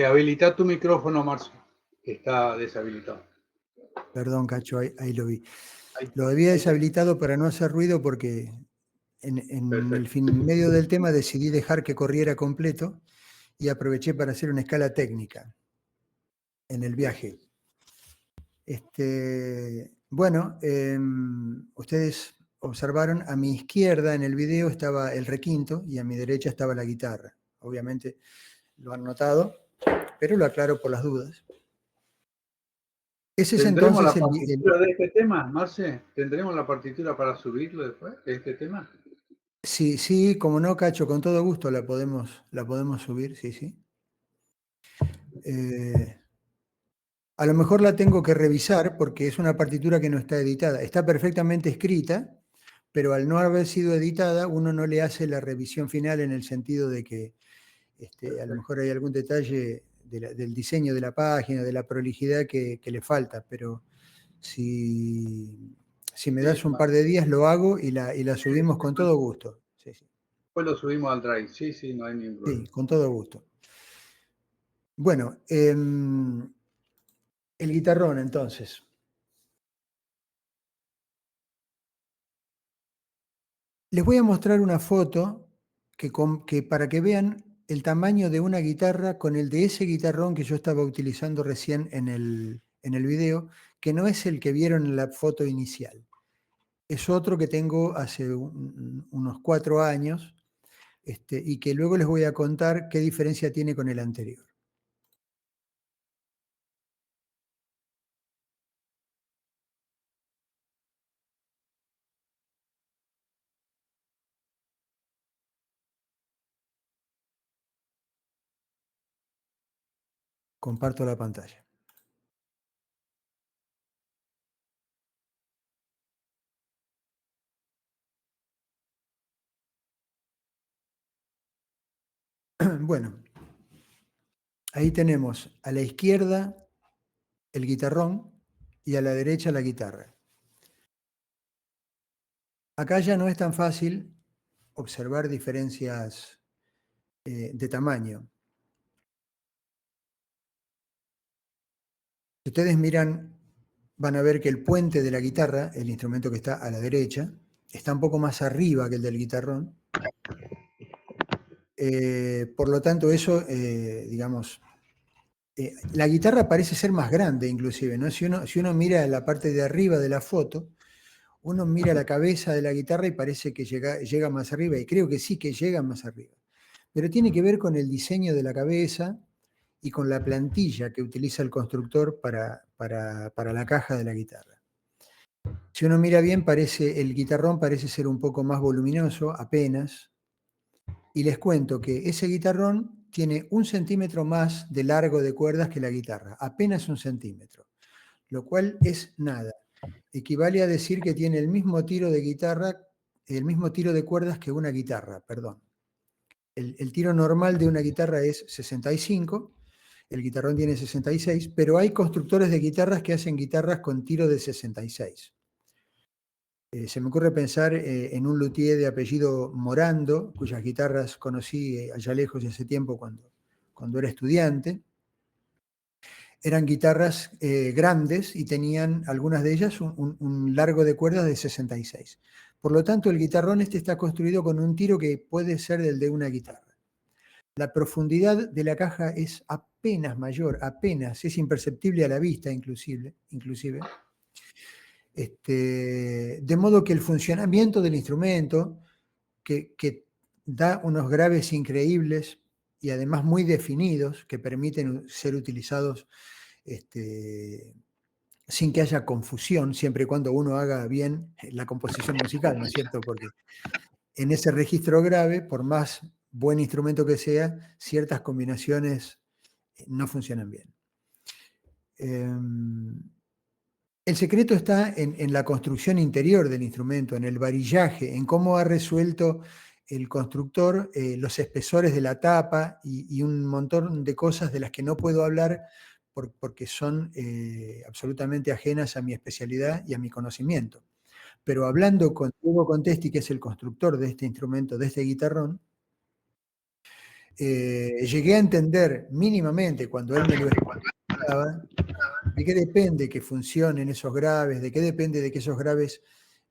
Habilita tu micrófono, Marcio, que está deshabilitado. Perdón, Cacho, ahí lo vi. Ahí, Lo había ahí está. deshabilitado para no hacer ruido porque en el medio del tema decidí dejar que corriera completo y aproveché para hacer una escala técnica en el viaje. Bueno, ustedes observaron, a mi izquierda en el video estaba el requinto y a mi derecha estaba la guitarra. Obviamente lo han notado, pero lo aclaro por las dudas. Ese es ¿Tendremos entonces la partitura de este tema, Marce? ¿Tendremos la partitura para subirlo después, de este tema? Sí, como no, Cacho, con todo gusto la podemos subir, sí. A lo mejor la tengo que revisar porque es una partitura que no está editada. Está perfectamente escrita, pero al no haber sido editada, uno no le hace la revisión final en el sentido de que a lo mejor hay algún detalle del diseño de la página, de la prolijidad que le falta, pero si me das un par de días lo hago y la subimos con todo gusto. Sí. Después lo subimos al Drive, sí, no hay ningún problema. Sí, con todo gusto. Bueno, el guitarrón entonces. Les voy a mostrar una foto que para que vean el tamaño de una guitarra con el de ese guitarrón que yo estaba utilizando recién en el video, que no es el que vieron en la foto inicial. Es otro que tengo hace unos 4 años y que luego les voy a contar qué diferencia tiene con el anterior. Comparto la pantalla. Bueno, ahí tenemos a la izquierda el guitarrón y a la derecha la guitarra. Acá ya no es tan fácil observar diferencias de tamaño. Si ustedes miran, van a ver que el puente de la guitarra, el instrumento que está a la derecha, está un poco más arriba que el del guitarrón. Por lo tanto, eso, digamos, la guitarra parece ser más grande inclusive, ¿no? Si uno mira la parte de arriba de la foto, uno mira la cabeza de la guitarra y parece que llega más arriba, y creo que sí que llega más arriba. Pero tiene que ver con el diseño de la cabeza y con la plantilla que utiliza el constructor para la caja de la guitarra. Si uno mira bien, el guitarrón parece ser un poco más voluminoso, apenas, y les cuento que ese guitarrón tiene 1 centímetro más de largo de cuerdas que la guitarra, apenas 1 centímetro, lo cual es nada. Equivale a decir que tiene el mismo tiro de guitarra, el mismo tiro de cuerdas que una guitarra, perdón. El tiro normal de una guitarra es 65, el guitarrón tiene 66, pero hay constructores de guitarras que hacen guitarras con tiro de 66. Se me ocurre pensar en un luthier de apellido Morando, cuyas guitarras conocí allá lejos y hace tiempo cuando era estudiante. Eran guitarras grandes y tenían algunas de ellas un largo de cuerdas de 66. Por lo tanto, el guitarrón está construido con un tiro que puede ser el de una guitarra. La profundidad de la caja es apenas mayor, apenas, es imperceptible a la vista inclusive. De modo que el funcionamiento del instrumento, que da unos graves increíbles y además muy definidos, que permiten ser utilizados sin que haya confusión, siempre y cuando uno haga bien la composición musical, ¿no es cierto? Porque en ese registro grave, por más buen instrumento que sea, ciertas combinaciones no funcionan bien. El secreto está en la construcción interior del instrumento, en el varillaje, en cómo ha resuelto el constructor los espesores de la tapa y un montón de cosas de las que no puedo hablar porque son absolutamente ajenas a mi especialidad y a mi conocimiento. Pero hablando con Hugo Contesti, que es el constructor de este instrumento, de este guitarrón, Llegué a entender mínimamente cuando él me lo explicaba de qué depende que funcionen esos graves, de qué depende de que esos graves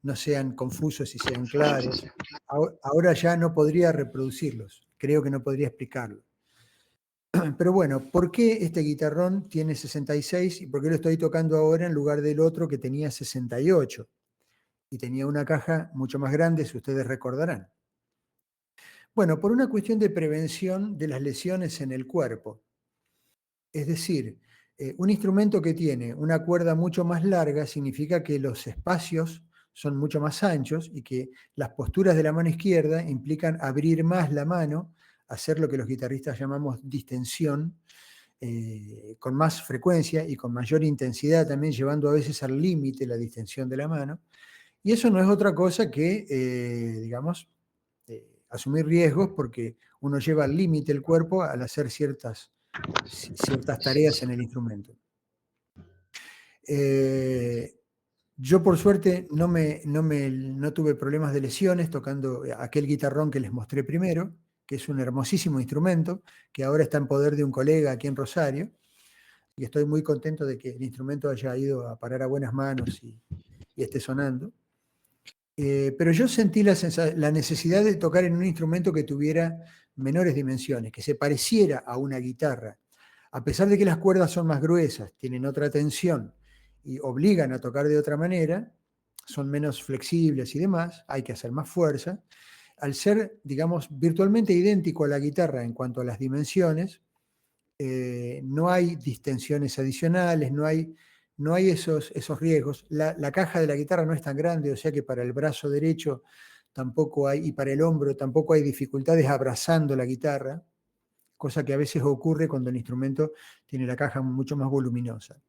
no sean confusos y sean claros. Ahora ya no podría reproducirlos, creo que no podría explicarlo. Pero bueno, ¿por qué este guitarrón tiene 66 y por qué lo estoy tocando ahora en lugar del otro que tenía 68? Y tenía una caja mucho más grande, si ustedes recordarán. Bueno, por una cuestión de prevención de las lesiones en el cuerpo. Es decir, un instrumento que tiene una cuerda mucho más larga significa que los espacios son mucho más anchos y que las posturas de la mano izquierda implican abrir más la mano, hacer lo que los guitarristas llamamos distensión, con más frecuencia y con mayor intensidad, también llevando a veces al límite la distensión de la mano. Y eso no es otra cosa que, digamos, asumir riesgos porque uno lleva al límite el cuerpo al hacer ciertas tareas en el instrumento. Yo por suerte no tuve problemas de lesiones tocando aquel guitarrón que les mostré primero, que es un hermosísimo instrumento, que ahora está en poder de un colega aquí en Rosario, y estoy muy contento de que el instrumento haya ido a parar a buenas manos y esté sonando. Pero yo sentí la necesidad de tocar en un instrumento que tuviera menores dimensiones, que se pareciera a una guitarra. A pesar de que las cuerdas son más gruesas, tienen otra tensión y obligan a tocar de otra manera, son menos flexibles y demás, hay que hacer más fuerza. Al ser, digamos, virtualmente idéntico a la guitarra en cuanto a las dimensiones, no hay distensiones adicionales, no hay esos riesgos. La caja de la guitarra no es tan grande, o sea que para el brazo derecho tampoco hay, y para el hombro tampoco hay dificultades abrazando la guitarra, cosa que a veces ocurre cuando el instrumento tiene la caja mucho más voluminosa.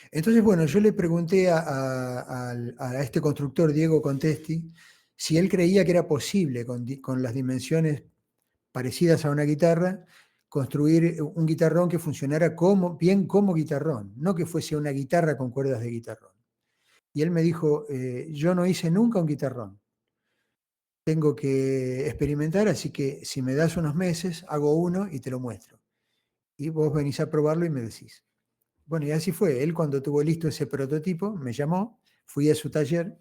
Entonces, bueno, yo le pregunté a este constructor, Diego Contesti, si él creía que era posible, con las dimensiones parecidas a una guitarra, construir un guitarrón que funcionara bien como guitarrón, no que fuese una guitarra con cuerdas de guitarrón. Y él me dijo, yo no hice nunca un guitarrón, tengo que experimentar, así que si me das unos meses, hago uno y te lo muestro. Y vos venís a probarlo y me decís. Bueno, y así fue. Él, cuando tuvo listo ese prototipo, me llamó, fui a su taller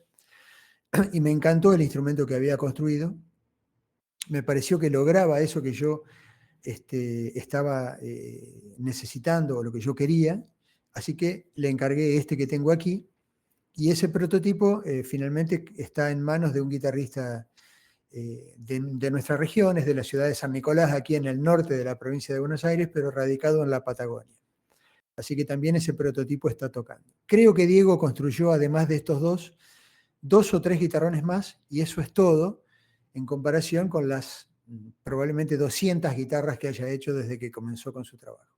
y me encantó el instrumento que había construido. Me pareció que lograba eso que yo estaba necesitando o lo que yo quería, así que le encargué este que tengo aquí, y ese prototipo finalmente está en manos de un guitarrista de nuestra región, es de la ciudad de San Nicolás, aquí en el norte de la provincia de Buenos Aires, pero radicado en la Patagonia. Así que también ese prototipo está tocando. Creo que Diego construyó, además de estos dos o tres guitarrones más, y eso es todo en comparación con las probablemente 200 guitarras que haya hecho desde que comenzó con su trabajo.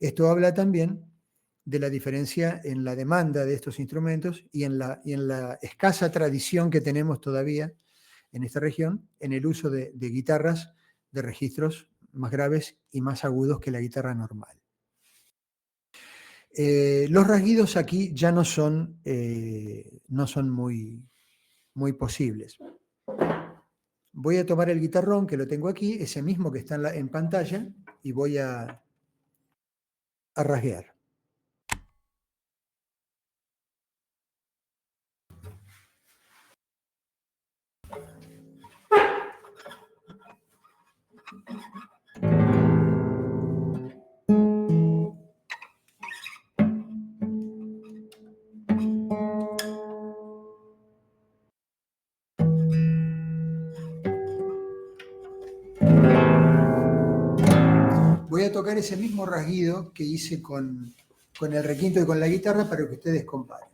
Esto habla también de la diferencia en la demanda de estos instrumentos y en la escasa tradición que tenemos todavía en esta región en el uso de guitarras de registros más graves y más agudos que la guitarra normal. Los rasguidos aquí ya no son muy posibles. Voy a tomar el guitarrón que lo tengo aquí, ese mismo que está en pantalla, y voy a rasguear. Voy a tocar ese mismo rasguido que hice con el requinto y con la guitarra para que ustedes comparen.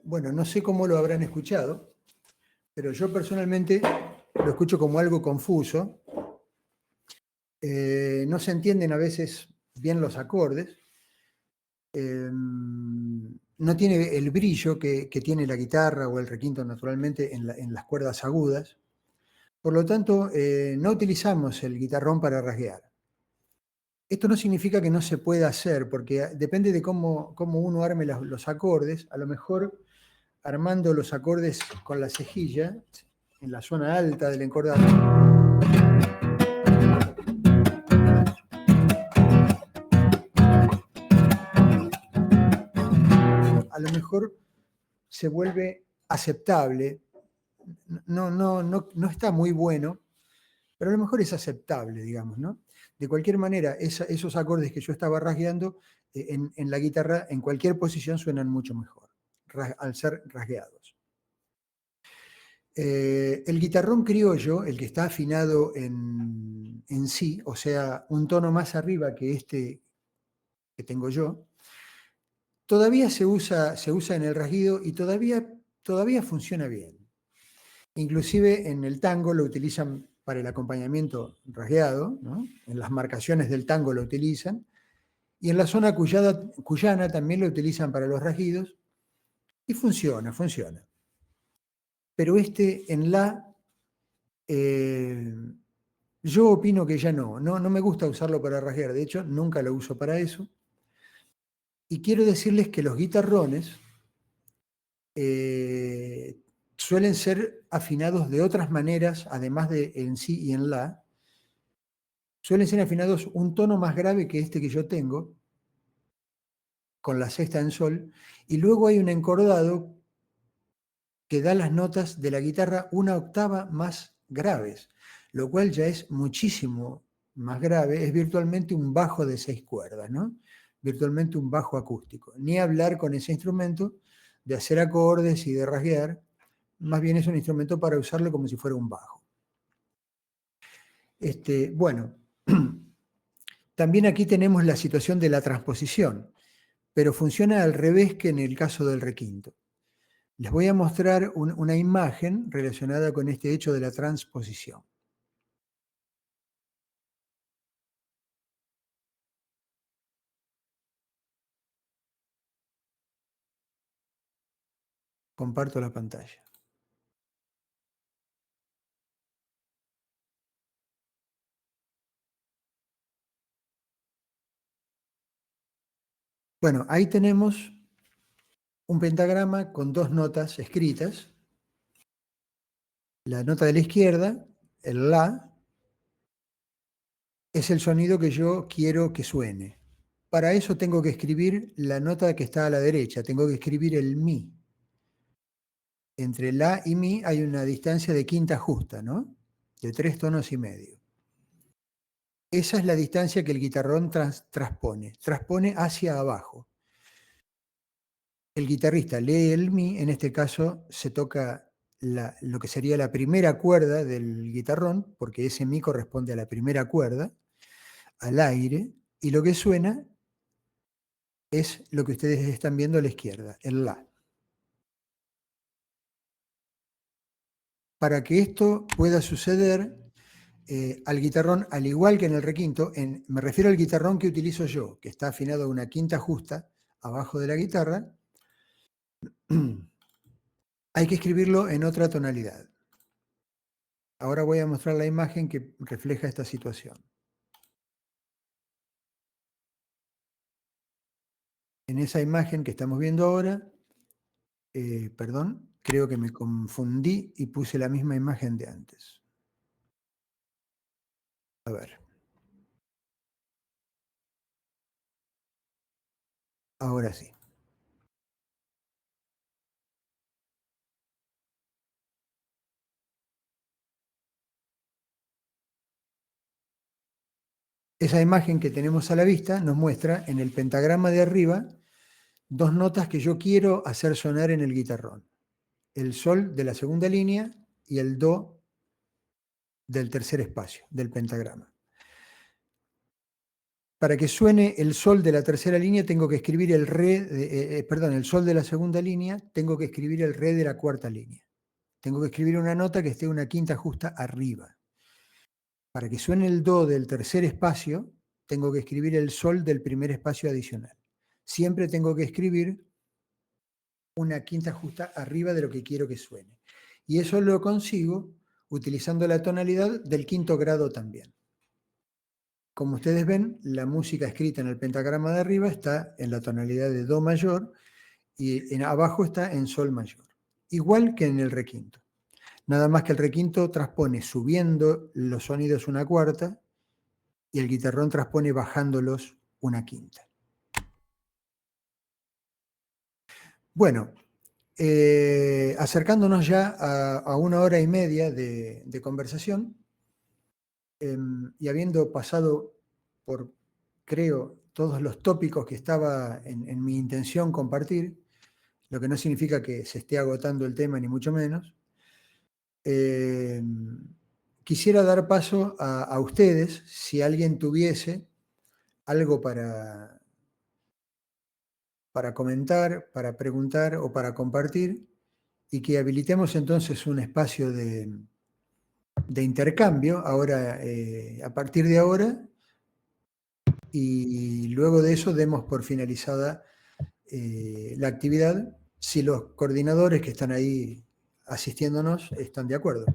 bueno, no sé cómo lo habrán escuchado, pero yo personalmente lo escucho como algo confuso. No se entienden a veces bien los acordes. No tiene el brillo que tiene la guitarra o el requinto naturalmente en las cuerdas agudas. Por lo tanto, no utilizamos el guitarrón para rasguear. Esto no significa que no se pueda hacer, porque depende de cómo uno arme los acordes. A lo mejor armando los acordes con la cejilla, en la zona alta del encordado, a lo mejor se vuelve aceptable. No está muy bueno, pero a lo mejor es aceptable, digamos, ¿no? De cualquier manera, esos acordes que yo estaba rasgueando en la guitarra, en cualquier posición suenan mucho mejor, al ser rasgueados. El guitarrón criollo, el que está afinado en si, o sea, un tono más arriba que este que tengo yo, todavía se usa en el rasguido y todavía funciona bien. Inclusive en el tango lo utilizan para el acompañamiento rasgueado, ¿no? En las marcaciones del tango lo utilizan, y en la zona cuyana también lo utilizan para los rasguidos, y funciona. Pero este en la, yo opino que ya no me gusta usarlo para rasguear, de hecho nunca lo uso para eso, y quiero decirles que los guitarrones suelen ser afinados de otras maneras, además de en si y en la. Suelen ser afinados un tono más grave que este que yo tengo, con la sexta en sol, y luego hay un encordado que da las notas de la guitarra una octava más graves, lo cual ya es muchísimo más grave, es virtualmente un bajo de 6 cuerdas, ¿no? Virtualmente un bajo acústico. Ni hablar con ese instrumento de hacer acordes y de rasguear, más bien es un instrumento para usarlo como si fuera un bajo. Bueno, también aquí tenemos la situación de la transposición, pero funciona al revés que en el caso del requinto. Les voy a mostrar una imagen relacionada con este hecho de la transposición. Comparto la pantalla. Bueno, ahí tenemos un pentagrama con 2 notas escritas. La nota de la izquierda, el la, es el sonido que yo quiero que suene. Para eso tengo que escribir la nota que está a la derecha, tengo que escribir el mi. Entre la y mi hay una distancia de quinta justa, ¿no? De 3 tonos y medio. Esa es la distancia que el guitarrón transpone hacia abajo. El guitarrista lee el mi, en este caso se toca lo que sería la primera cuerda del guitarrón, porque ese mi corresponde a la primera cuerda, al aire, y lo que suena es lo que ustedes están viendo a la izquierda, el la. Para que esto pueda suceder, al guitarrón, al igual que en el requinto, me refiero al guitarrón que utilizo yo, que está afinado a una quinta justa abajo de la guitarra, hay que escribirlo en otra tonalidad. Ahora voy a mostrar la imagen que refleja esta situación. En esa imagen que estamos viendo ahora, perdón, creo que me confundí y puse la misma imagen de antes. A ver. Ahora sí. Esa imagen que tenemos a la vista nos muestra en el pentagrama de arriba 2 notas que yo quiero hacer sonar en el guitarrón. El sol de la segunda línea y el do del tercer espacio del pentagrama. para que suene el sol de la tercera línea tengo que escribir el re, perdón, el sol de la segunda línea, tengo que escribir el re de la cuarta línea. Tengo que escribir una nota que esté una quinta justa arriba. Para que suene el do del tercer espacio, tengo que escribir el sol del primer espacio adicional. Siempre tengo que escribir una quinta justa arriba de lo que quiero que suene. Y eso lo consigo utilizando la tonalidad del quinto grado también. Como ustedes ven, la música escrita en el pentagrama de arriba está en la tonalidad de do mayor y abajo está en sol mayor. Igual que en el requinto. Nada más que el requinto transpone subiendo los sonidos una cuarta y el guitarrón transpone bajándolos una quinta. Bueno, acercándonos ya a 1 hora y media de conversación y habiendo pasado por, creo, todos los tópicos que estaba en mi intención compartir, lo que no significa que se esté agotando el tema ni mucho menos, quisiera dar paso a ustedes, si alguien tuviese algo para comentar, para preguntar o para compartir, y que habilitemos entonces un espacio de intercambio ahora, a partir de ahora, y luego de eso demos por finalizada la actividad, si los coordinadores que están ahí asistiéndonos están de acuerdo.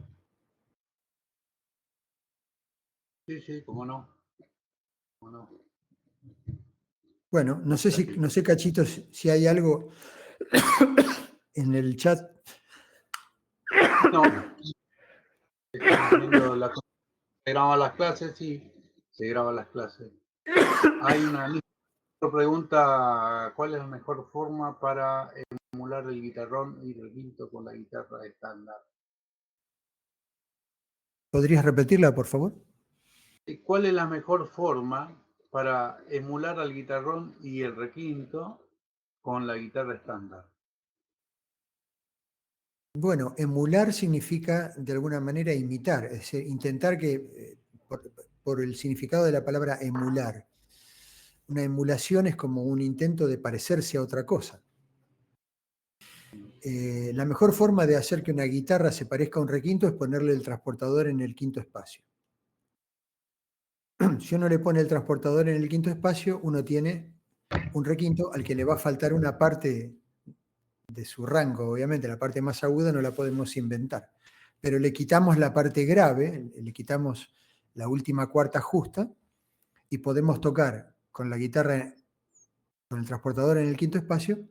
Sí, sí, cómo no. Cómo no. Bueno, no sé, Cachito, si hay algo en el chat. No, estamos viendo se graban las clases, sí, se graban las clases. Hay una pregunta, ¿cuál es la mejor forma para emular el guitarrón y el requinto con la guitarra estándar? ¿Podrías repetirla, por favor? ¿Cuál es la mejor forma para emular al guitarrón y el requinto con la guitarra estándar? Bueno, emular significa de alguna manera imitar, es decir, intentar que, por el significado de la palabra emular, una emulación es como un intento de parecerse a otra cosa. La mejor forma de hacer que una guitarra se parezca a un requinto es ponerle el transportador en el quinto espacio. Si uno le pone el transportador en el quinto espacio, uno tiene un requinto al que le va a faltar una parte de su rango, obviamente, la parte más aguda no la podemos inventar, pero le quitamos la parte grave, le quitamos la última cuarta justa y podemos tocar con la guitarra, con el transportador en el quinto espacio,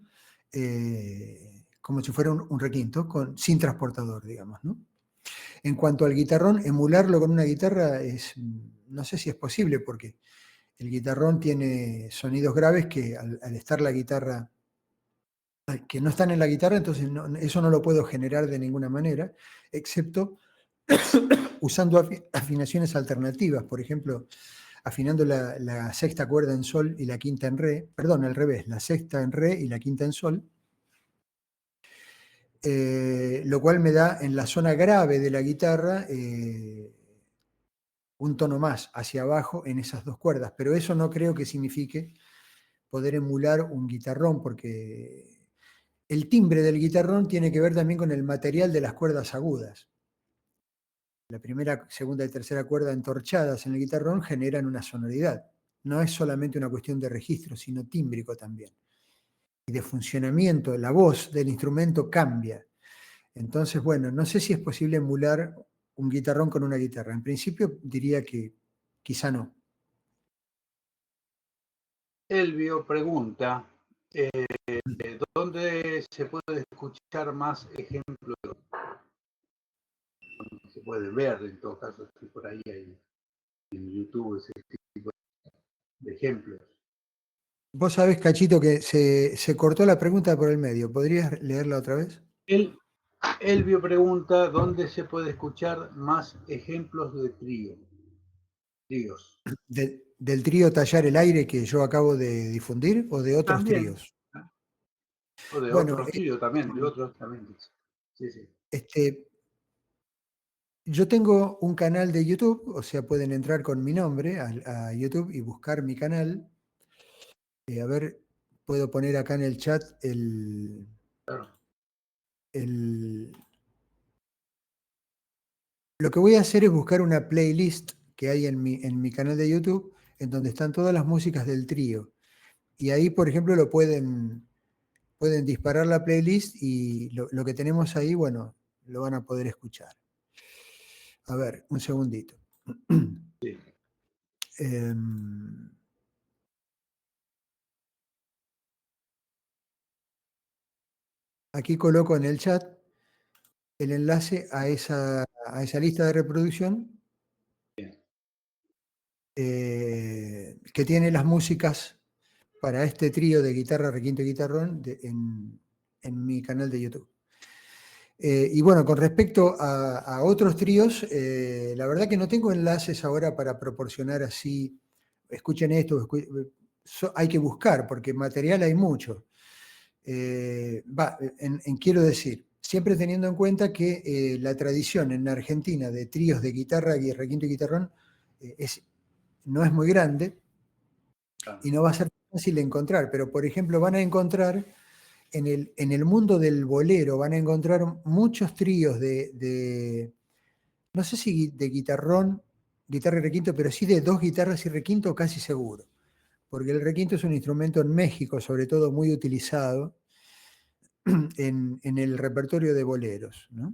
como si fuera un requinto, sin transportador, digamos, ¿no? En cuanto al guitarrón, emularlo con una guitarra no sé si es posible, porque el guitarrón tiene sonidos graves que al estar la guitarra, que no están en la guitarra, entonces eso no lo puedo generar de ninguna manera, excepto usando afinaciones alternativas, por ejemplo, afinando la sexta cuerda en sol y la quinta en re, perdón, al revés, la sexta en re y la quinta en sol, lo cual me da en la zona grave de la guitarra un tono más hacia abajo en esas dos cuerdas, pero eso no creo que signifique poder emular un guitarrón, porque el timbre del guitarrón tiene que ver también con el material de las cuerdas agudas. La primera, segunda y tercera cuerda entorchadas en el guitarrón generan una sonoridad. No es solamente una cuestión de registro, sino tímbrico también. Y de funcionamiento, la voz del instrumento cambia. Entonces, bueno, no sé si es posible emular un guitarrón con una guitarra. En principio diría que quizá no. Elvio pregunta, ¿dónde se puede escuchar más ejemplos? Se puede ver, en todo caso, si por ahí hay en YouTube ese tipo de ejemplos. Vos sabés, Cachito, que se cortó la pregunta por el medio. ¿Podrías leerla otra vez? Elvio pregunta, ¿dónde se puede escuchar más ejemplos de tríos? ¿Del trío Tallar el Aire que yo acabo de difundir o de otros También, tríos? o de Bueno, otros tríos también, de otros también. Sí, sí. este, Yo tengo un canal de YouTube, o sea, pueden entrar con mi nombre a YouTube y buscar mi canal. A ver, puedo poner acá en el chat Claro. Lo que voy a hacer es buscar una playlist que hay en mi canal de YouTube, en donde están todas las músicas del trío. Y ahí, por ejemplo, pueden disparar la playlist y lo que tenemos ahí, bueno, lo van a poder escuchar. A ver, un segundito. Sí. Aquí coloco en el chat el enlace a esa lista de reproducción que tiene las músicas para este trío de guitarra, requinto y guitarrón en mi canal de YouTube. Y bueno, con respecto a otros tríos, la verdad que no tengo enlaces ahora para proporcionar así, escuchen esto, hay que buscar, porque material hay mucho. Quiero decir, siempre teniendo en cuenta que la tradición en Argentina de tríos de guitarra, requinto y guitarrón no es muy grande Claro. y no va a ser fácil de encontrar, pero por ejemplo van a encontrar en el mundo del bolero, van a encontrar muchos tríos no sé si de guitarrón, guitarra y requinto, pero sí de dos guitarras y requinto casi seguro, porque el requinto es un instrumento en México sobre todo muy utilizado en el repertorio de boleros, ¿no?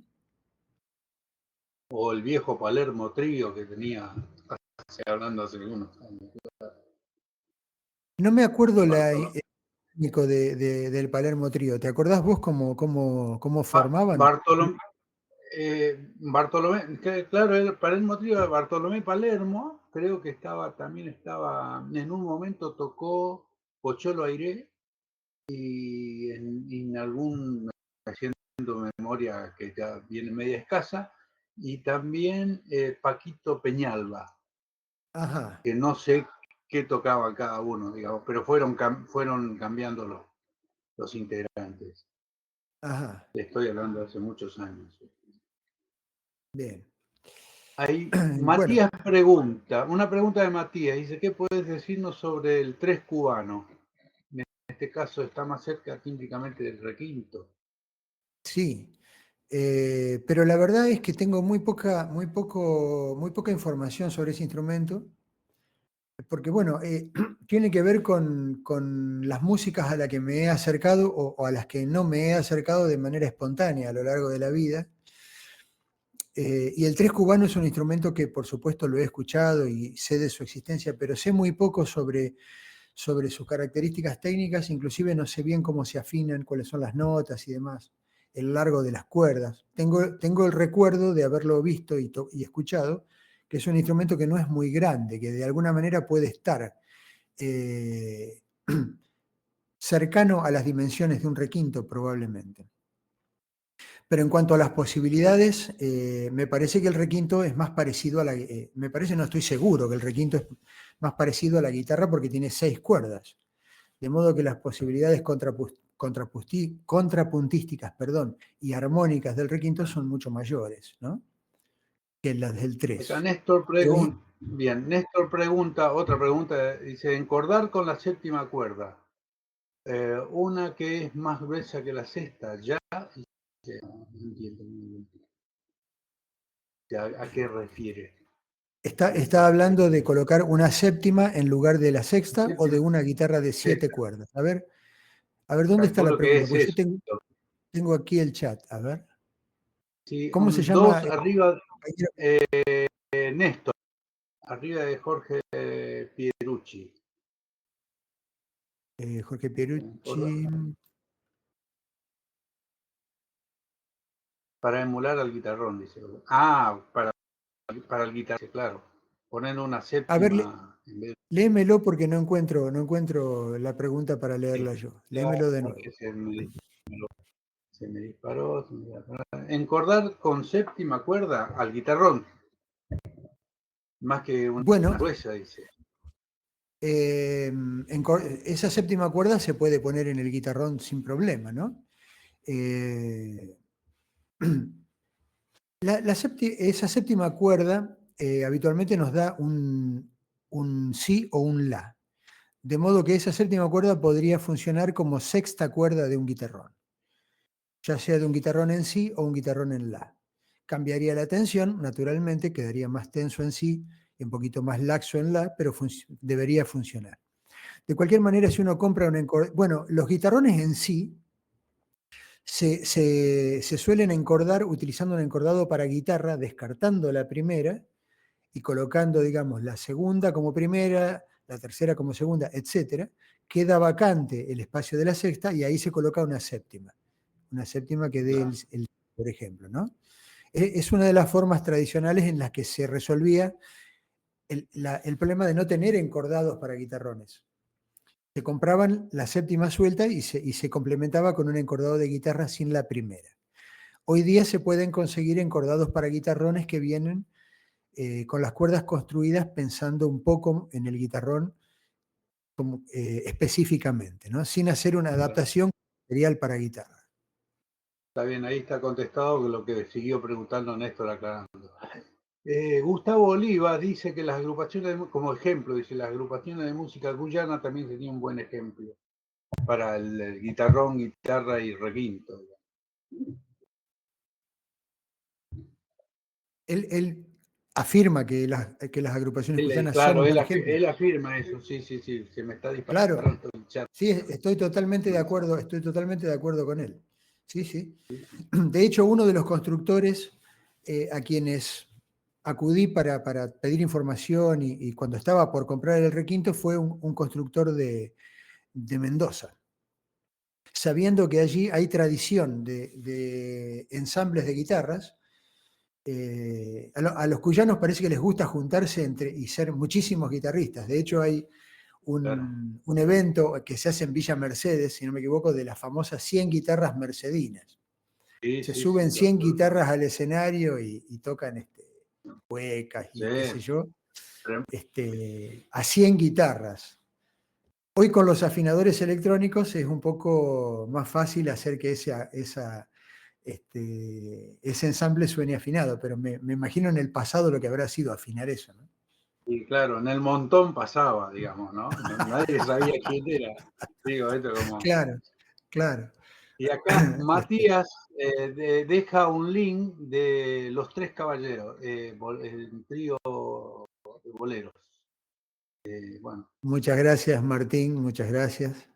O el viejo Palermo Trío que tenía, hablando hace unos años. No me acuerdo Bartolomé, el técnico del Palermo Trío. ¿Te acordás vos cómo formaban? Bartolomé, claro, para el motivo de Bartolomé Palermo, creo que también estaba, en un momento tocó Pocholo Airé y en algún, haciendo memoria que ya viene media escasa, y también Paquito Peñalba, Ajá, que no sé qué tocaba cada uno, digamos, pero fueron cambiando los integrantes. ajá, Estoy hablando de hace muchos años. bien. Ahí Bueno, Matías pregunta, una pregunta de Matías, dice, ¿qué puedes decirnos sobre el tres cubano? En este caso está más cerca típicamente del requinto. sí. Pero la verdad es que tengo muy poca información sobre ese instrumento, porque bueno, tiene que ver con las músicas a las que me he acercado o a las que no me he acercado de manera espontánea a lo largo de la vida. Y el tres cubano es un instrumento que por supuesto lo he escuchado y sé de su existencia, pero sé muy poco sobre sus características técnicas, inclusive no sé bien cómo se afinan, cuáles son las notas y demás, el largo de las cuerdas. Tengo el recuerdo de haberlo visto y escuchado, que es un instrumento que no es muy grande, que de alguna manera puede estar eh, cercano a las dimensiones de un requinto probablemente. Pero en cuanto a las posibilidades, me parece que el requinto es más parecido a me parece, no estoy seguro, que el requinto es más parecido a la guitarra porque tiene 6 cuerdas. De modo que las posibilidades contrapuntísticas, y armónicas del requinto son mucho mayores, ¿no?, que las del Acá 3. Néstor Pero pregunta, bien, Néstor pregunta, otra pregunta, dice, encordar con la séptima cuerda, una que es más gruesa que la sexta, ya, no entiendo muy bien. ¿A qué refiere? está hablando de colocar una séptima en lugar de la sexta o de Séptima, una guitarra de 7 sexta, cuerdas. A ver, ¿dónde está la calculo que pregunta? es Porque yo eso. tengo aquí el chat. A ver. Sí, ¿Cómo se llama? dos arriba, Néstor, arriba de Jorge Pierucci. Jorge Pierucci. Para emular al guitarrón, dice. Ah, para el guitarrón, claro. Poner una A ver, séptima en vez léemelo porque no encuentro la pregunta para de... leerla yo. Léemelo de Porque nuevo. se me disparó. Encordar con séptima cuerda al guitarrón, más que una Bueno, gruesa, dice. esa séptima cuerda se puede poner en el guitarrón sin problema, ¿no? Esa séptima cuerda habitualmente nos da un si o un la. De modo que esa séptima cuerda podría funcionar como sexta cuerda de un guitarrón, ya sea de un guitarrón en si o un guitarrón en la. Cambiaría la tensión, naturalmente, quedaría más tenso en si y un poquito más laxo en la, pero debería funcionar. De cualquier manera, si uno compra un encordador, bueno, los guitarrones en sí se suelen encordar utilizando un encordado para guitarra, descartando la primera y colocando, digamos, la segunda como primera, la tercera como segunda, etcétera. Queda vacante el espacio de la sexta y ahí se coloca una séptima que dé por ejemplo, ¿no? Es una de las formas tradicionales en las que se resolvía el problema de no tener encordados para guitarrones. Se compraban la séptima suelta y se complementaba con un encordado de guitarra sin la primera. Hoy día se pueden conseguir encordados para guitarrones que vienen con las cuerdas construidas pensando un poco en el guitarrón específicamente, ¿no? Sin hacer una adaptación material para guitarra. Está bien, ahí está contestado lo que siguió preguntando Néstor aclarando. Gustavo Oliva dice que las agrupaciones, como ejemplo, dice, las agrupaciones de música guyana también sería un buen ejemplo para el guitarrón, guitarra y requinto. Él afirma que las agrupaciones cuyanas son Claro, un buen ejemplo. él afirma eso, sí, se me está Claro, disparando el chat. sí, estoy totalmente de acuerdo con él. Sí, sí. De hecho, uno de los constructores a quienes acudí para pedir información y cuando estaba por comprar el requinto fue un constructor de Mendoza, sabiendo que allí hay tradición de ensambles de guitarras. A los cuyanos parece que les gusta juntarse y ser muchísimos guitarristas. De hecho, hay un evento que se hace en Villa Mercedes, si no me equivoco, de las famosas 100 guitarras mercedinas. Se suben 100 guitarras al escenario y tocan cuecas y qué sé yo, a 100 guitarras. Hoy con los afinadores electrónicos es un poco más fácil hacer que ese ensamble suene afinado, pero me imagino en el pasado lo que habrá sido afinar eso, ¿no? Y claro, en el montón pasaba, digamos, ¿no? Nadie sabía quién era. Digo, esto como... Claro, claro. Y acá Matías deja un link de Los Tres Caballeros, el trío de boleros. Bueno. Muchas gracias, Martín, muchas gracias.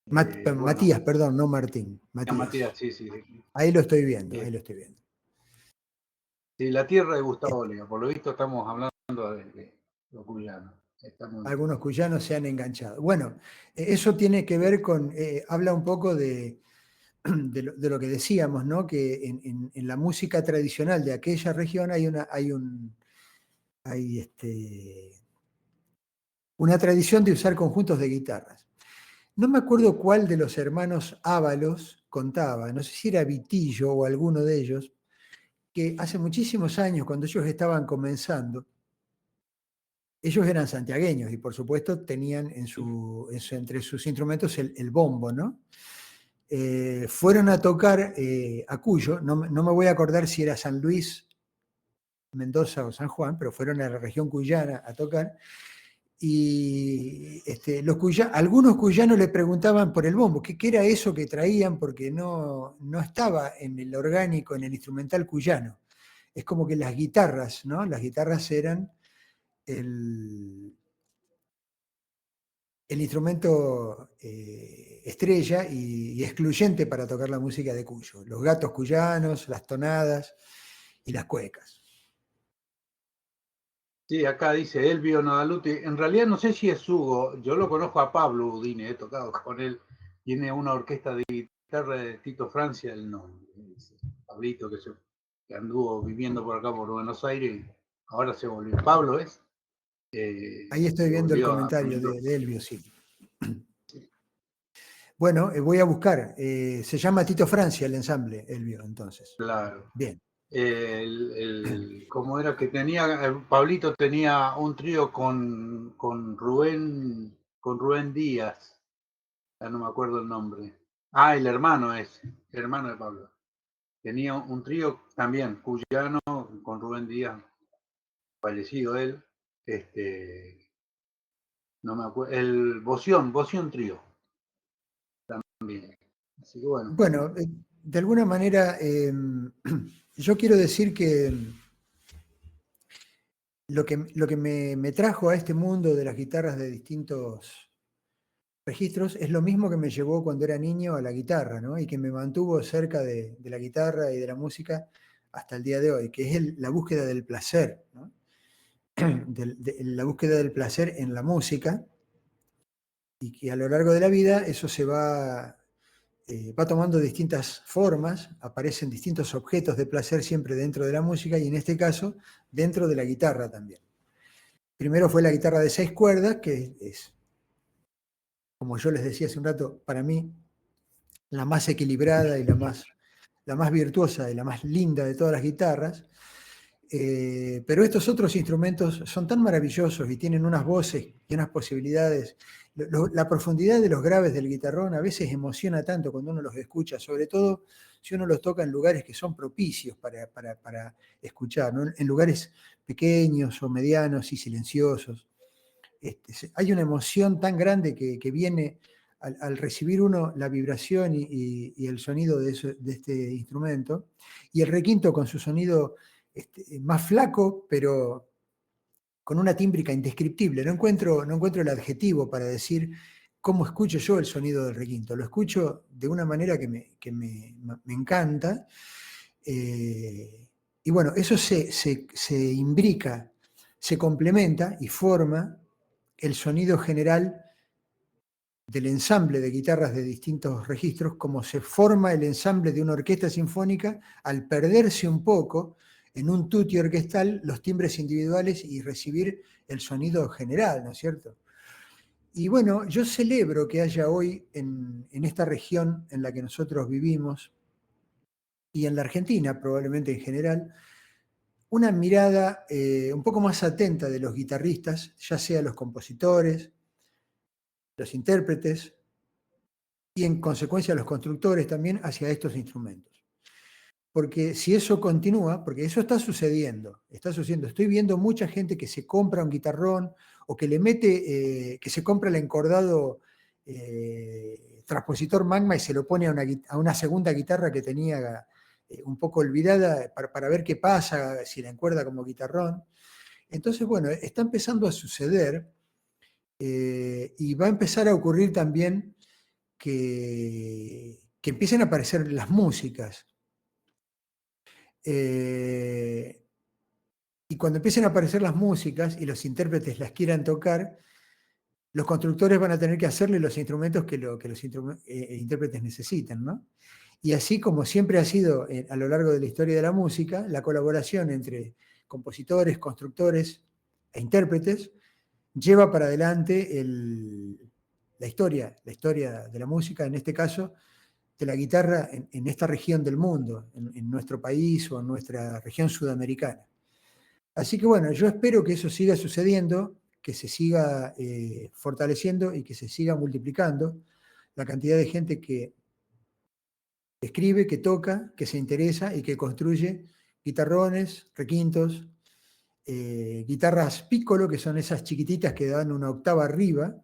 Bueno, Matías, perdón, no Martín. Matías. Sí. Ahí lo estoy viendo. Sí, La Tierra de Gustavo Oliva. Por lo visto estamos hablando de los cuyanos. Algunos cuyanos se han enganchado. Bueno, eso tiene que ver con, habla un poco de lo que decíamos, ¿no? Que en la música tradicional de aquella región hay una tradición de usar conjuntos de guitarras. No me acuerdo cuál de los hermanos Ábalos contaba, no sé si era Vitillo o alguno de ellos, que hace muchísimos años, cuando ellos estaban comenzando, ellos eran santiagueños y por supuesto tenían entre sus instrumentos el bombo, ¿no? Fueron a tocar a Cuyo, no me voy a acordar si era San Luis, Mendoza o San Juan, pero fueron a la región cuyana a tocar. Y algunos cuyanos le preguntaban por el bombo, ¿qué era eso que traían? Porque no estaba en el orgánico, en el instrumental cuyano. Es como que las guitarras, ¿no? Las guitarras eran el instrumento estrella y excluyente para tocar la música de Cuyo. Los gatos cuyanos, las tonadas y las cuecas. Sí, acá dice Elvio Nadaluti. En realidad no sé si es Hugo. Yo lo conozco a Pablo Udine, he tocado con él. Tiene una orquesta de guitarra de Tito Francia, el nombre. Pablito que anduvo viviendo por acá por Buenos Aires y ahora se volvió. Pablo es. Ahí estoy viendo el comentario de Elvio, sí. Bueno, voy a buscar. Se llama Tito Francia el ensamble, Elvio, entonces. Claro. Bien. ¿Cómo era que tenía? Pablito tenía un trío con Rubén Díaz. Ya no me acuerdo el nombre. El hermano de Pablo. tenía un trío también cuyano con Rubén Díaz, fallecido él, no me acuerdo, el Boción Trío también. Así que bueno. Bueno, de alguna manera, yo quiero decir que lo que me trajo a este mundo de las guitarras de distintos registros es lo mismo que me llevó cuando era niño a la guitarra, ¿no? Y que me mantuvo cerca de la guitarra y de la música hasta el día de hoy, que es la búsqueda del placer, ¿no? La búsqueda del placer en la música, y que a lo largo de la vida eso se va tomando distintas formas, aparecen distintos objetos de placer siempre dentro de la música y en este caso dentro de la guitarra también. Primero fue la guitarra de 6 cuerdas, que es, como yo les decía hace un rato, para mí la más equilibrada y la más virtuosa y la más linda de todas las guitarras. Pero estos otros instrumentos son tan maravillosos y tienen unas voces y unas posibilidades. La profundidad de los graves del guitarrón a veces emociona tanto cuando uno los escucha, sobre todo si uno los toca en lugares que son propicios para escuchar, ¿no? En lugares pequeños o medianos y silenciosos. Hay una emoción tan grande que viene al recibir uno la vibración y el sonido de este instrumento, y el requinto con su sonido más flaco, pero con una tímbrica indescriptible. No encuentro el adjetivo para decir cómo escucho yo el sonido del requinto. Lo escucho de una manera que me encanta. Y bueno, eso se imbrica, se complementa y forma el sonido general del ensamble de guitarras de distintos registros, como se forma el ensamble de una orquesta sinfónica al perderse un poco en un tutti orquestal los timbres individuales y recibir el sonido general, ¿no es cierto? Y bueno, yo celebro que haya hoy en esta región en la que nosotros vivimos, y en la Argentina probablemente en general, una mirada un poco más atenta de los guitarristas, ya sea los compositores, los intérpretes y en consecuencia los constructores también hacia estos instrumentos. Porque si eso continúa, porque eso está sucediendo, estoy viendo mucha gente que se compra un guitarrón o que le mete, que se compra el encordado transpositor Magma y se lo pone a una segunda guitarra que tenía un poco olvidada para ver qué pasa, si la encuerda como guitarrón. Entonces, bueno, está empezando a suceder y va a empezar a ocurrir también que empiecen a aparecer las músicas. Y cuando empiecen a aparecer las músicas y los intérpretes las quieran tocar, los constructores van a tener que hacerle los instrumentos que los intérpretes necesitan, ¿no? Y así como siempre ha sido a lo largo de la historia de la música, la colaboración entre compositores, constructores e intérpretes lleva para adelante la historia de la música, en este caso, de la guitarra en esta región del mundo, en nuestro país o en nuestra región sudamericana. Así que bueno, yo espero que eso siga sucediendo, que se siga fortaleciendo y que se siga multiplicando la cantidad de gente que escribe, que toca, que se interesa y que construye guitarrones, requintos, guitarras piccolo, que son esas chiquititas que dan una octava arriba,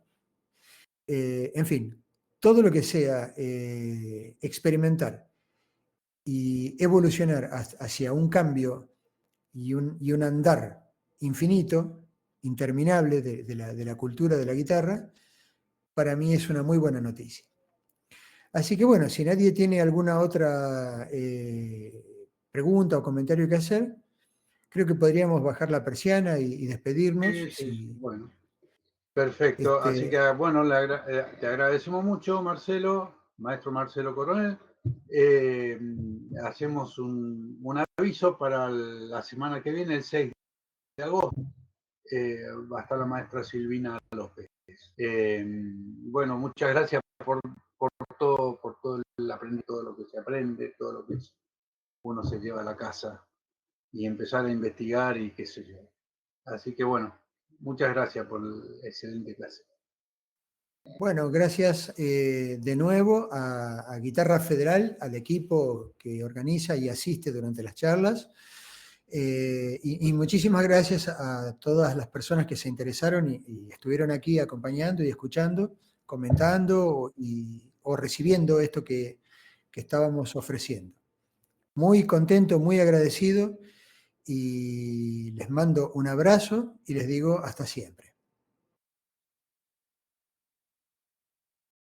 en fin, todo lo que sea experimentar y evolucionar hacia un cambio y un andar infinito, interminable de la cultura de la guitarra, para mí es una muy buena noticia. Así que bueno, si nadie tiene alguna otra pregunta o comentario que hacer, creo que podríamos bajar la persiana y despedirnos. Sí, bueno. Perfecto, así que bueno, te agradecemos mucho, Marcelo, maestro Marcelo Coronel. Hacemos un aviso para la semana que viene, el 6 de agosto. Va a estar la maestra Silvina López. Bueno, muchas gracias por todo el aprendizaje, todo lo que se aprende, todo lo que uno se lleva a la casa y empezar a investigar y qué sé yo. Así que bueno, muchas gracias por la excelente clase. Bueno, gracias de nuevo a Guitarra Federal, al equipo que organiza y asiste durante las charlas. Y muchísimas gracias a todas las personas que se interesaron y estuvieron aquí acompañando y escuchando, comentando o recibiendo esto que estábamos ofreciendo. Muy contento, muy agradecido y les mando un abrazo y les digo hasta siempre.